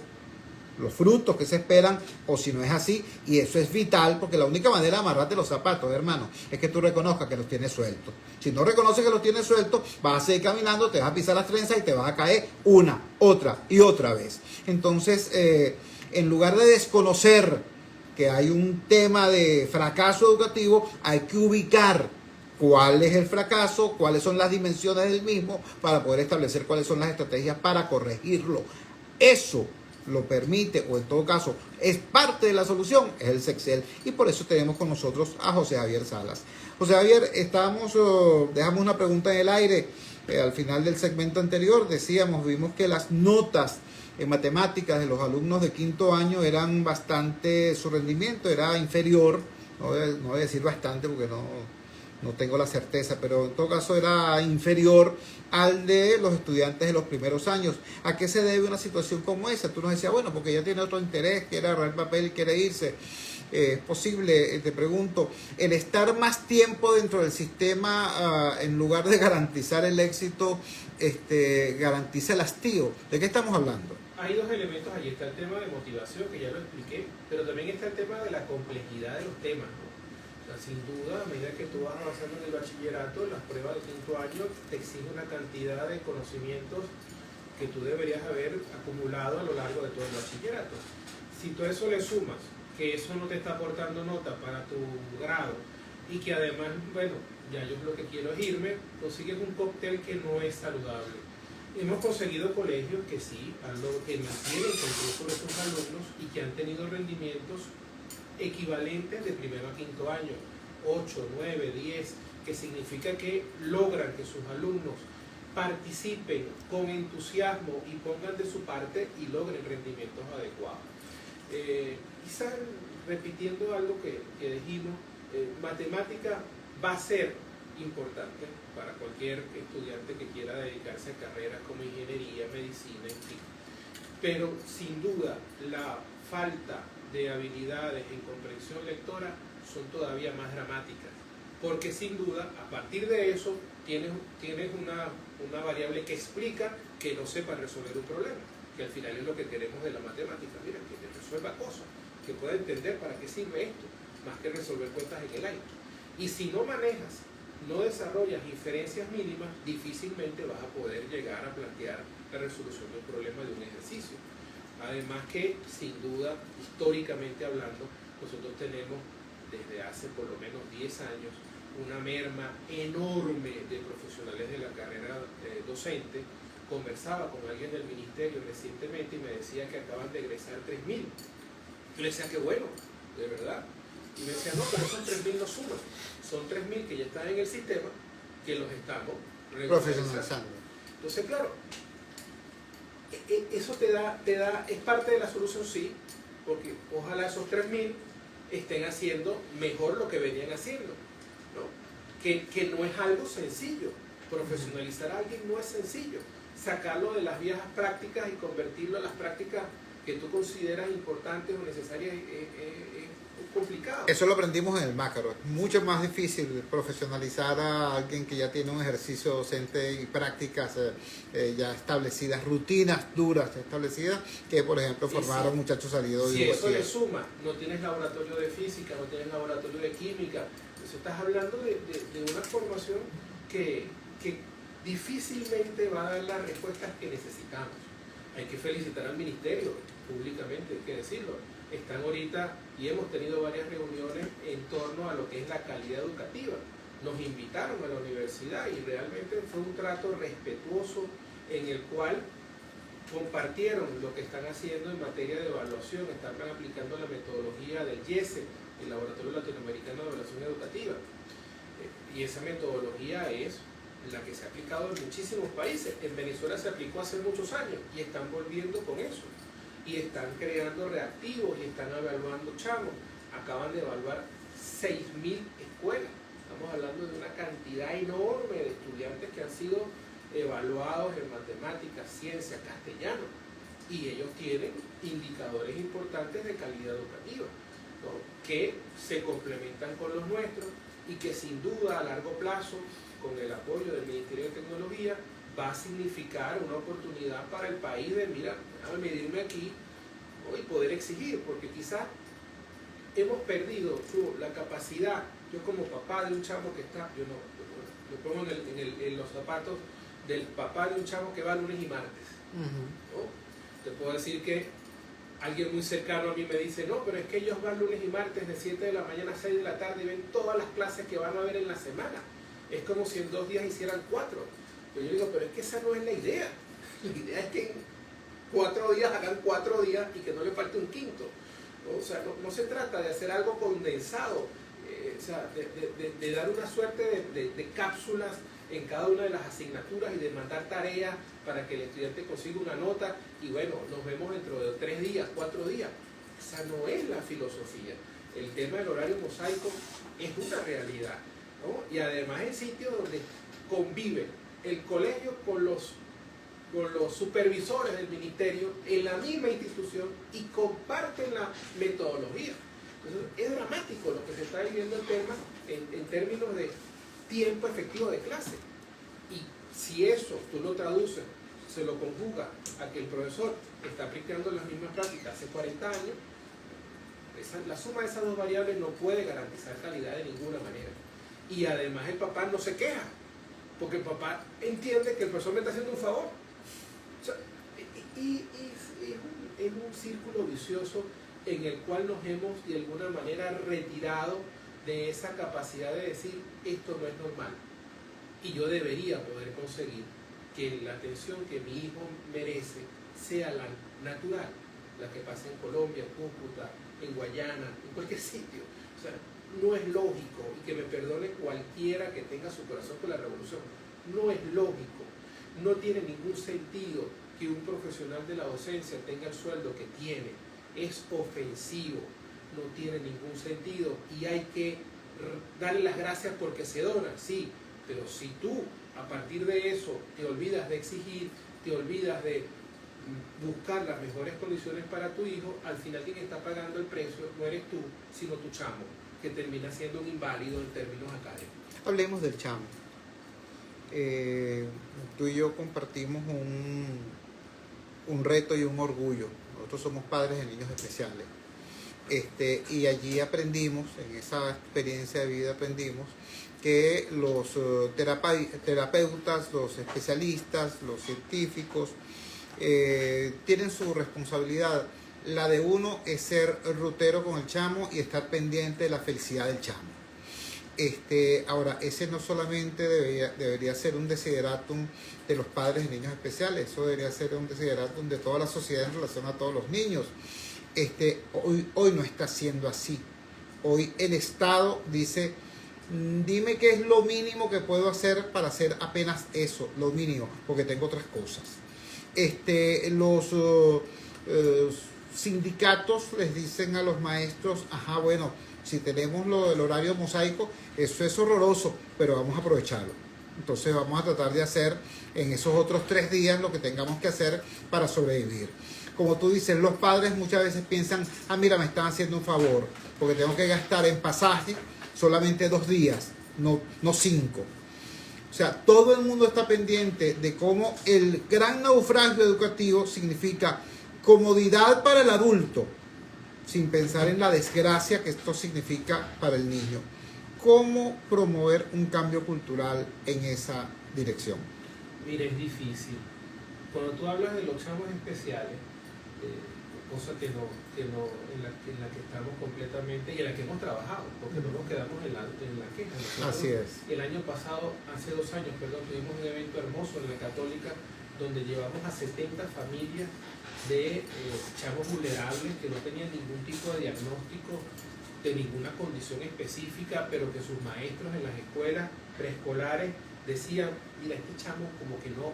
los frutos que se esperan o si no es así, y eso es vital porque la única manera de amarrarte los zapatos, hermano, es que tú reconozcas que los tienes sueltos. Si no reconoces que los tienes sueltos, vas a seguir caminando, te vas a pisar las trenzas y te vas a caer una, otra y otra vez. Entonces, en lugar de desconocer que hay un tema de fracaso educativo, hay que ubicar cuál es el fracaso, cuáles son las dimensiones del mismo para poder establecer cuáles son las estrategias para corregirlo. Eso lo permite, o en todo caso es parte de la solución, es el CECSEL, y por eso tenemos con nosotros a José Javier Salas. José Javier, dejamos una pregunta en el aire. Al final del segmento anterior vimos que las notas en matemáticas de los alumnos de quinto año eran bastante, su rendimiento era inferior, no voy a decir bastante porque no tengo la certeza, pero en todo caso era inferior al de los estudiantes de los primeros años. ¿A qué se debe una situación como esa? Tú nos decías, bueno, porque ya tiene otro interés, quiere agarrar el papel y quiere irse. Es posible, te pregunto, el estar más tiempo dentro del sistema, en lugar de garantizar el éxito, garantiza el hastío. ¿De qué estamos hablando? Hay dos elementos allí. Está el tema de motivación, que ya lo expliqué, pero también está el tema de la complejidad de los temas, ¿no? Sin duda, a medida que tú vas avanzando en el bachillerato, las pruebas de quinto año te exigen una cantidad de conocimientos que tú deberías haber acumulado a lo largo de todo el bachillerato. Si tú a eso le sumas que eso no te está aportando nota para tu grado y que además, bueno, ya yo lo que quiero es irme, consigues un cóctel que no es saludable. Hemos conseguido colegios que sí, que mantienen control sobre sus alumnos y que han tenido rendimientos equivalentes de primero a quinto año, 8, 9, 10, que significa que logran que sus alumnos participen con entusiasmo y pongan de su parte y logren rendimientos adecuados. Quizás repitiendo algo que dijimos, matemática va a ser importante para cualquier estudiante que quiera dedicarse a carreras como ingeniería, medicina, en fin. Pero sin duda la falta de habilidades en comprensión lectora son todavía más dramáticas, porque sin duda a partir de eso tienes una variable que explica que no sepa resolver un problema, que al final es lo que queremos de la matemática. Mira, que te resuelva cosas, que pueda entender para qué sirve esto, más que resolver cuentas en el aire. Y si no manejas, no desarrollas inferencias mínimas, difícilmente vas a poder llegar a plantear la resolución del problema de un ejercicio. Además que, sin duda, históricamente hablando, nosotros tenemos desde hace por lo menos 10 años una merma enorme de profesionales de la carrera docente. Conversaba con alguien del ministerio recientemente y me decía que acaban de egresar 3.000. Yo le decía que bueno, de verdad. Y me decía, no, pero esos 3.000 no suman. Son 3.000 que ya están en el sistema, que los estamos profesionalizando. Entonces, claro, eso te da, es parte de la solución, sí, porque ojalá esos 3.000 estén haciendo mejor lo que venían haciendo, ¿no? Que no es algo sencillo. Profesionalizar a alguien no es sencillo. Sacarlo de las viejas prácticas y convertirlo a las prácticas que tú consideras importantes o necesarias es complicado. Eso lo aprendimos en el Macro. Es mucho más difícil profesionalizar a alguien que ya tiene un ejercicio docente y prácticas ya establecidas, rutinas duras establecidas, que por ejemplo formar a un muchacho salido de universidad. Si eso le suma, no tienes laboratorio de física, no tienes laboratorio de química, entonces estás hablando de una formación que difícilmente va a dar las respuestas que necesitamos. Hay que felicitar al ministerio públicamente, hay que decirlo. Están ahorita y hemos tenido varias reuniones en torno a lo que es la calidad educativa. Nos invitaron a la universidad y realmente fue un trato respetuoso en el cual compartieron lo que están haciendo en materia de evaluación. Están aplicando la metodología del IESE, el Laboratorio Latinoamericano de Evaluación Educativa. Y esa metodología es la que se ha aplicado en muchísimos países. En Venezuela se aplicó hace muchos años y están volviendo con eso. Y están creando reactivos y están evaluando chamos. Acaban de evaluar 6.000 escuelas. Estamos hablando de una cantidad enorme de estudiantes que han sido evaluados en matemáticas, ciencia, castellano. Y ellos tienen indicadores importantes de calidad educativa, ¿no? Que se complementan con los nuestros y que sin duda a largo plazo, con el apoyo del Ministerio de Tecnología, va a significar una oportunidad para el país de, mira, déjame medirme aquí, ¿no? Y poder exigir, porque quizás hemos perdido la capacidad. Yo como papá de un chamo que está, yo me pongo en los zapatos del papá de un chamo que va lunes y martes, ¿no? Te puedo decir que alguien muy cercano a mí me dice, no, pero es que ellos van lunes y martes de 7 de la mañana a 6 de la tarde y ven todas las clases que van a ver en la semana. Es como si en 2 días hicieran 4. Pero yo digo, pero es que esa no es la idea. La idea es que en 4 días hagan 4 días y que no le falte un quinto. O sea, no se trata de hacer algo condensado, o sea, de dar una suerte de cápsulas en cada una de las asignaturas y de mandar tareas para que el estudiante consiga una nota y bueno, nos vemos dentro de 3 días, 4 días. Esa no es la filosofía. El tema del horario mosaico es una realidad, ¿no? Y además en sitios donde convive el colegio con los supervisores del ministerio en la misma institución y comparten la metodología. Entonces es dramático lo que se está viviendo en términos de tiempo efectivo de clase. Y si eso tú lo traduces, se lo conjuga a que el profesor está aplicando las mismas prácticas hace 40 años, la suma de esas dos variables no puede garantizar calidad de ninguna manera. Y además el papá no se queja, porque el papá entiende que el profesor me está haciendo un favor. O sea, es un círculo vicioso en el cual nos hemos de alguna manera retirado de esa capacidad de decir esto no es normal y yo debería poder conseguir que la atención que mi hijo merece sea la natural, la que pasa en Colombia, en Cúcuta, en Guayana, en cualquier sitio. O sea, no es lógico, y que me perdone cualquiera que tenga su corazón con la revolución, no es lógico, no tiene ningún sentido que un profesional de la docencia tenga el sueldo que tiene es ofensivo, no tiene ningún sentido y hay que darle las gracias porque se dona, sí, pero si tú a partir de eso te olvidas de exigir, te olvidas de buscar las mejores condiciones para tu hijo, al final quien está pagando el precio no eres tú, sino tu chamo, que termina siendo un inválido en términos académicos. Hablemos del chamo. Tú y yo compartimos un reto y un orgullo. Nosotros somos padres de niños especiales. Y allí aprendimos, en esa experiencia de vida aprendimos, que los terapeutas, los especialistas, los científicos, tienen su responsabilidad. La de uno es ser rutero con el chamo y estar pendiente de la felicidad del chamo. Ahora, ese no solamente debería ser un desideratum de los padres de niños especiales, eso debería ser un desideratum de toda la sociedad en relación a todos los niños. Hoy no está siendo así. Hoy el Estado dice, dime qué es lo mínimo que puedo hacer para hacer apenas eso, lo mínimo, porque tengo otras cosas. Los sindicatos les dicen a los maestros, ajá, bueno, si tenemos lo del horario mosaico, eso es horroroso, pero vamos a aprovecharlo. Entonces vamos a tratar de hacer en esos otros 3 días lo que tengamos que hacer para sobrevivir. Como tú dices, los padres muchas veces piensan, ah, mira, me están haciendo un favor, porque tengo que gastar en pasaje solamente 2 días, no 5. O sea, todo el mundo está pendiente de cómo el gran naufragio educativo significa comodidad para el adulto, sin pensar en la desgracia que esto significa para el niño. ¿Cómo promover un cambio cultural en esa dirección? Mira, es difícil. Cuando tú hablas de los chamos especiales, cosa en la que estamos completamente y en la que hemos trabajado, porque no nos quedamos en la queja. Nosotros, así es. El año pasado, hace 2 años, tuvimos un evento hermoso en la Católica donde llevamos a 70 familias de chamos vulnerables que no tenían ningún tipo de diagnóstico de ninguna condición específica, pero que sus maestros en las escuelas preescolares decían, mira, este chamo como que no,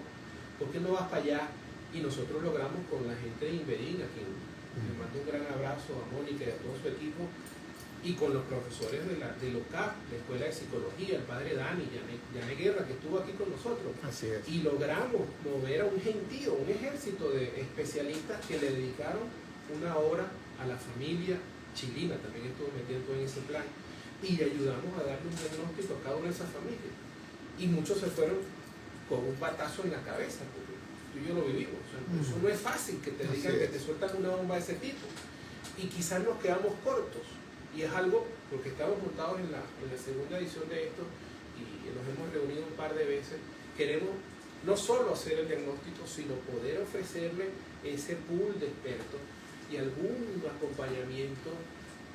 ¿por qué no vas para allá? Y nosotros logramos con la gente de Inverín, a quien le mando un gran abrazo a Mónica y a todo su equipo, y con los profesores de OCAP, la Escuela de Psicología, el padre Dani, Yane Guerra, que estuvo aquí con nosotros. Así es. Y logramos mover a un gentío, un ejército de especialistas que le dedicaron 1 hora a la familia chilena, también estuvo metiendo en ese plan, y ayudamos a darle un diagnóstico a cada una de esas familias. Y muchos se fueron con un batazo en la cabeza, porque tú y yo lo vivimos. O sea, eso no es fácil que te digan que te sueltan una bomba de ese tipo. Y quizás nos quedamos cortos. Y es algo, porque estamos montados en la segunda edición de esto y nos hemos reunido un par de veces, queremos no solo hacer el diagnóstico, sino poder ofrecerle ese pool de expertos y algún acompañamiento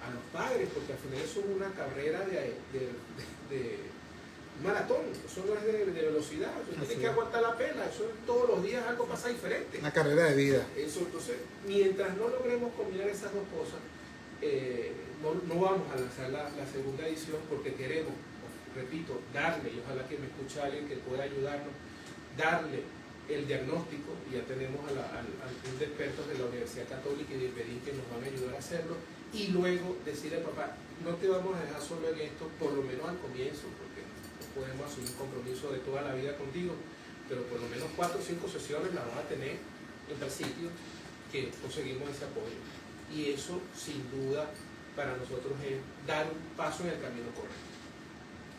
a los padres, porque al final eso es una carrera de maratón, eso no es de velocidad, eso tiene que aguantar la pena, eso todos los días algo pasa diferente. Una carrera de vida. Eso, entonces, mientras no logremos combinar esas dos cosas, no vamos a lanzar la segunda edición porque queremos, repito, darle, y ojalá que me escuche alguien que pueda ayudarnos, darle el diagnóstico, y ya tenemos al club de expertos de la Universidad Católica y de Inverín que nos van a ayudar a hacerlo, y luego decirle, papá, no te vamos a dejar solo en esto, por lo menos al comienzo, porque no podemos asumir un compromiso de toda la vida contigo, pero por lo menos 4 o 5 sesiones las vas a tener en tal sitio que conseguimos ese apoyo. Y eso, sin duda, para nosotros es dar un paso en el camino correcto.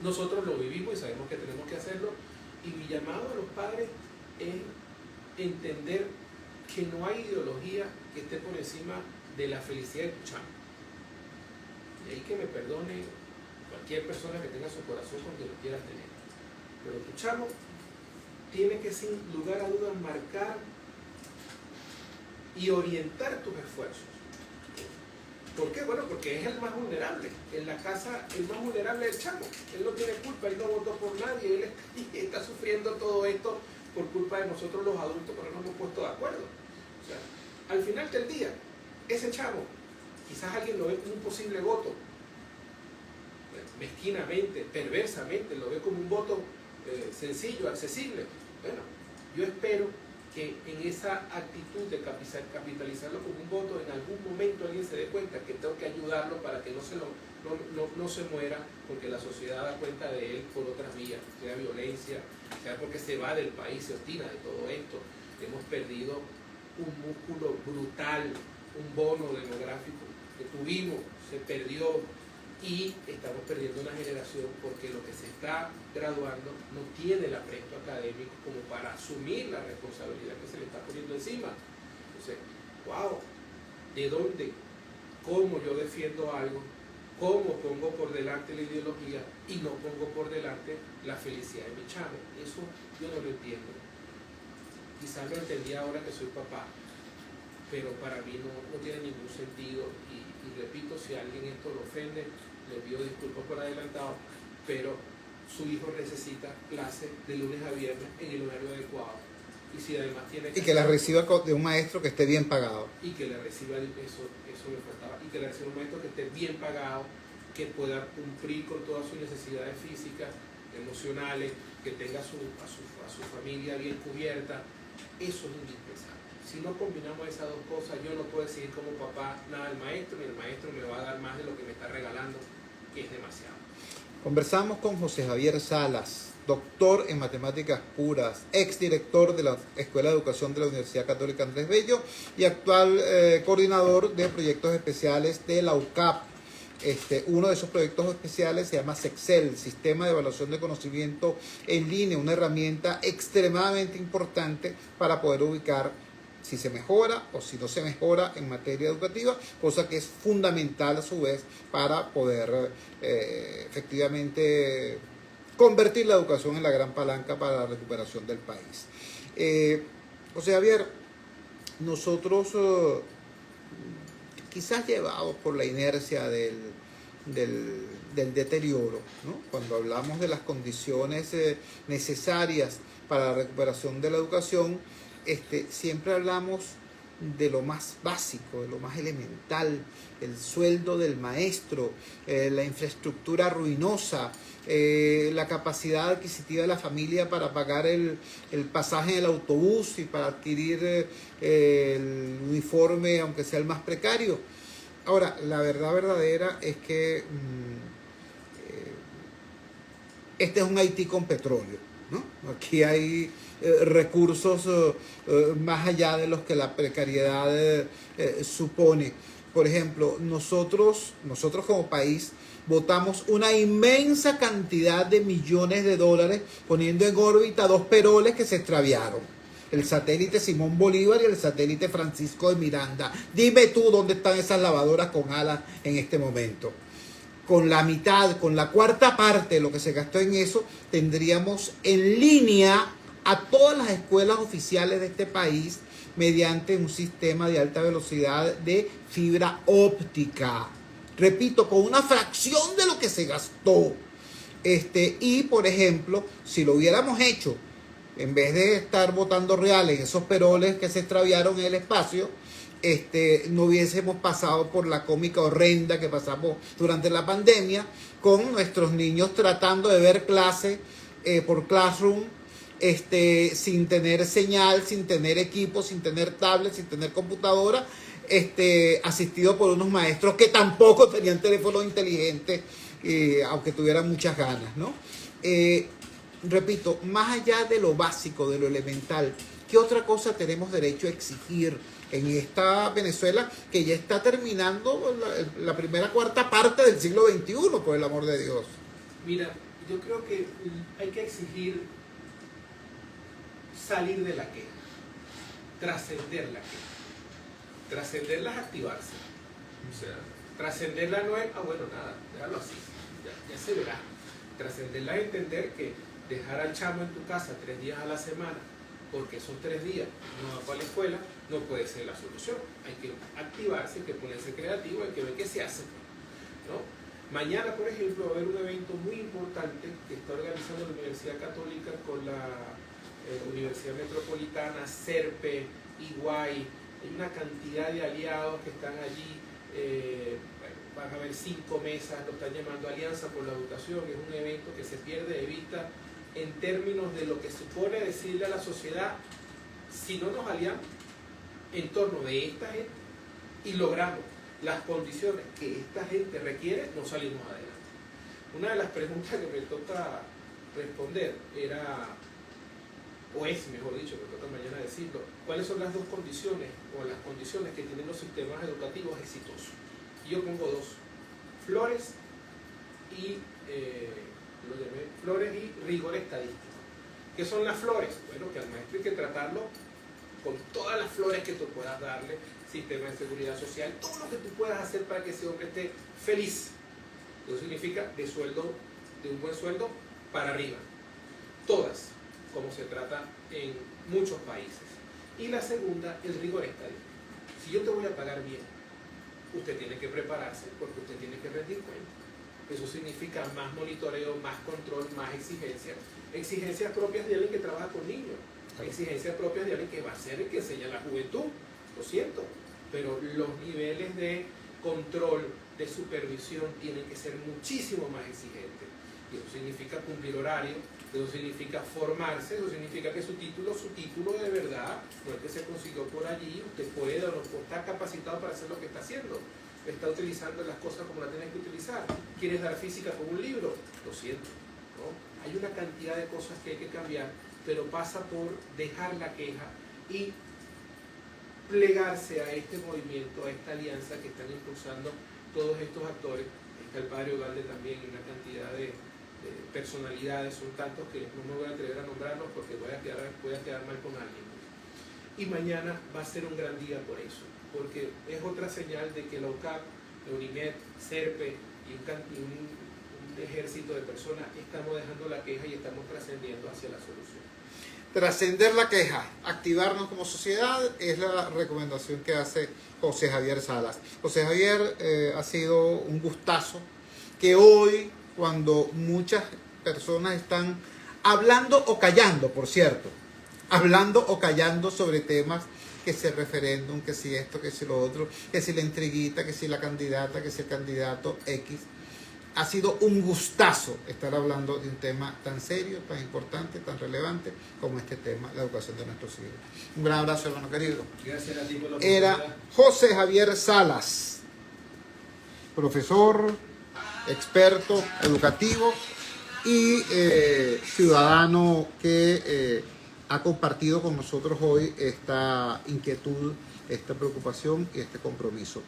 Nosotros lo vivimos y sabemos que tenemos que hacerlo, y mi llamado a los padres es entender que no hay ideología que esté por encima de la felicidad de tu chamo. Y ahí que me perdone cualquier persona que tenga su corazón con quien lo quieras tener. Pero tu chamo tiene que, sin lugar a dudas, marcar y orientar tus esfuerzos. ¿Por qué? Bueno, porque es el más vulnerable. En la casa, el más vulnerable es el chamo. Él no tiene culpa, él no votó por nadie, él está sufriendo todo esto por culpa de nosotros los adultos, pero no nos hemos puesto de acuerdo. O sea, al final del día, ese chamo, quizás alguien lo ve como un posible voto, mezquinamente, perversamente, lo ve como un voto sencillo, accesible. Bueno, yo espero que en esa actitud de capitalizarlo con un voto, en algún momento alguien se dé cuenta que tengo que ayudarlo para que no se muera, porque la sociedad da cuenta de él por otras vías, sea violencia, sea porque se va del país, se obstina de todo esto. Hemos perdido un músculo brutal, un bono demográfico que tuvimos, se perdió, y estamos perdiendo una generación porque lo que se está graduando no tiene el apresto académico como para asumir la responsabilidad que se le está poniendo encima. Entonces, wow, ¿de dónde? ¿Cómo yo defiendo algo? ¿Cómo pongo por delante la ideología y no pongo por delante la felicidad de mi chamo? Eso yo no lo entiendo. Quizás lo entendí ahora que soy papá, pero para mí no tiene ningún sentido, y repito, si a alguien esto lo ofende, le pido disculpas por adelantado, pero su hijo necesita clases de lunes a viernes en el horario adecuado, y si además tiene que la reciba de un maestro que esté bien pagado, y que le reciba eso me faltaba, y que le reciba un maestro que esté bien pagado, que pueda cumplir con todas sus necesidades físicas, emocionales, que tenga a su familia bien cubierta. Eso es indispensable. Si no combinamos esas dos cosas, yo no puedo decir como papá nada al maestro, ni el maestro me va a dar más de lo que me está regalando, que es demasiado. Conversamos con José Javier Salas, doctor en matemáticas puras, exdirector de la Escuela de Educación de la Universidad Católica Andrés Bello y actual coordinador de proyectos especiales de la UCAP. Uno de esos proyectos especiales se llama SECCEL, Sistema de Evaluación de Conocimiento en Línea, una herramienta extremadamente importante para poder ubicar si se mejora o si no se mejora en materia educativa, cosa que es fundamental a su vez para poder efectivamente convertir la educación en la gran palanca para la recuperación del país. José Javier, nosotros quizás llevados por la inercia del deterioro, ¿no? Cuando hablamos de las condiciones necesarias para la recuperación de la educación, siempre hablamos de lo más básico, de lo más elemental, el sueldo del maestro, la infraestructura ruinosa, la capacidad adquisitiva de la familia para pagar el pasaje en el autobús y para adquirir el uniforme, aunque sea el más precario. Ahora, la verdad verdadera es que este es un Haití con petróleo, ¿no? Aquí hay recursos más allá de los que la precariedad supone. Por ejemplo, nosotros como país botamos una inmensa cantidad de millones de dólares poniendo en órbita dos peroles que se extraviaron: el satélite Simón Bolívar y el satélite Francisco de Miranda. Dime tú dónde están esas lavadoras con alas en este momento. Con la mitad, con la cuarta parte de lo que se gastó en eso, tendríamos en línea a todas las escuelas oficiales de este país mediante un sistema de alta velocidad de fibra óptica. Repito, con una fracción de lo que se gastó. Y, por ejemplo, si lo hubiéramos hecho, en vez de estar botando reales en esos peroles que se extraviaron en el espacio, no hubiésemos pasado por la cómica horrenda que pasamos durante la pandemia, con nuestros niños tratando de ver clases por Classroom, sin tener señal, sin tener equipo, sin tener tablet, sin tener computadora, asistido por unos maestros que tampoco tenían teléfonos inteligentes, aunque tuvieran muchas ganas, ¿no? Repito, más allá de lo básico, de lo elemental, ¿qué otra cosa tenemos derecho a exigir en esta Venezuela que ya está terminando la primera cuarta parte del siglo XXI, por el amor de Dios? Mira, yo creo que hay que exigir salir de la queja, trascender la queja. Trascenderla es activarse. O sea, trascenderla no es, bueno, nada, déjalo así, ya se verá. Trascenderla es entender que dejar al chamo en tu casa 3 días a la semana, porque esos 3 días no va para la escuela, no puede ser la solución. Hay que activarse, hay que ponerse creativo, hay que ver qué se hace, ¿no? Mañana, por ejemplo, va a haber un evento muy importante que está organizando la Universidad Católica con la Universidad Metropolitana, SERPE, Iguay. Hay una cantidad de aliados que están allí. Van a haber 5 mesas, lo están llamando Alianza por la Educación. Es un evento que se pierde de vista en términos de lo que supone decirle a la sociedad: Si no nos aliamos en torno de esta gente y logramos las condiciones que esta gente requiere, no salimos adelante. Una de las preguntas que me toca responder era, o es mejor dicho, me toca mañana decirlo, ¿cuáles son las dos condiciones o las condiciones que tienen los sistemas educativos exitosos? Y yo pongo dos, flores y rigor estadístico. ¿Qué son las flores? Bueno, que al maestro hay que tratarlo con todas las flores que tú puedas darle, sistema de seguridad social, todo lo que tú puedas hacer para que ese hombre esté feliz. Eso significa de un buen sueldo para arriba. Todas, como se trata en muchos países. Y la segunda, el rigor estadístico. Si yo te voy a pagar bien, usted tiene que prepararse porque usted tiene que rendir cuenta. Eso significa más monitoreo, más control, más exigencias. Exigencias propias de alguien que trabaja con niños. Exigencias propias de alguien que va a ser el que enseña a la juventud. Lo siento. Pero los niveles de control, de supervisión tienen que ser muchísimo más exigentes. Y eso significa cumplir horario, eso significa formarse, eso significa que su título de verdad, no es que se consiguió por allí, usted puede o no está capacitado para hacer lo que está haciendo. Está utilizando las cosas como las tienes que utilizar. ¿Quieres dar física con un libro? Lo siento, ¿no? Hay una cantidad de cosas que hay que cambiar, pero pasa por dejar la queja y plegarse a este movimiento, a esta alianza que están impulsando todos estos actores. Está el padre Ugalde también, y una cantidad de personalidades, son tantos que no me voy a atrever a nombrarlos porque voy a quedar mal con alguien. Y mañana va a ser un gran día por eso, porque es otra señal de que la UCAP, la UNIMED, SERPE y un ejército de personas estamos dejando la queja y estamos trascendiendo hacia la solución. Trascender la queja, activarnos como sociedad, es la recomendación que hace José Javier Salas. José Javier, ha sido un gustazo que hoy, cuando muchas personas están hablando o callando, por cierto, hablando o callando sobre temas, que si el referéndum, que si esto, que si lo otro, que si la intriguita, que si la candidata, que si el candidato X. Ha sido un gustazo estar hablando de un tema tan serio, tan importante, tan relevante como este tema, la educación de nuestros hijos. Un gran abrazo, hermano querido. Gracias a ti por la oportunidad. Era José Javier Salas, profesor, experto educativo y ciudadano que ha compartido con nosotros hoy esta inquietud, esta preocupación y este compromiso.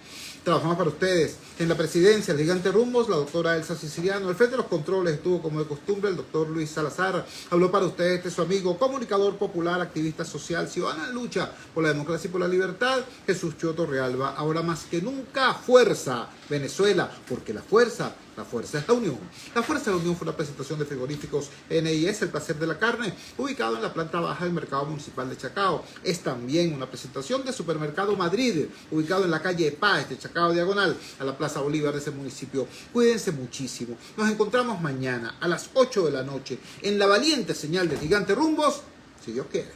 Trabajamos para ustedes en la presidencia, el Gigante Rumbos, la doctora Elsa Siciliano. Al frente de los controles estuvo, como de costumbre, el doctor Luis Salazar. Habló para ustedes su amigo, comunicador popular, activista social, ciudadana en lucha por la democracia y por la libertad, Jesús Choto Realba. Ahora más que nunca, fuerza Venezuela, porque la fuerza es la unión. La fuerza de la unión fue una presentación de frigoríficos NIS, el placer de la carne, ubicado en la planta baja del mercado municipal de Chacao. Es también una presentación de Supermercado Madrid, ubicado en la calle Páez de Chacao, diagonal a la Plaza Bolívar de ese municipio. Cuídense muchísimo. Nos encontramos mañana a las 8 de la noche en la valiente señal de Gigante Rumbos, si Dios quiere.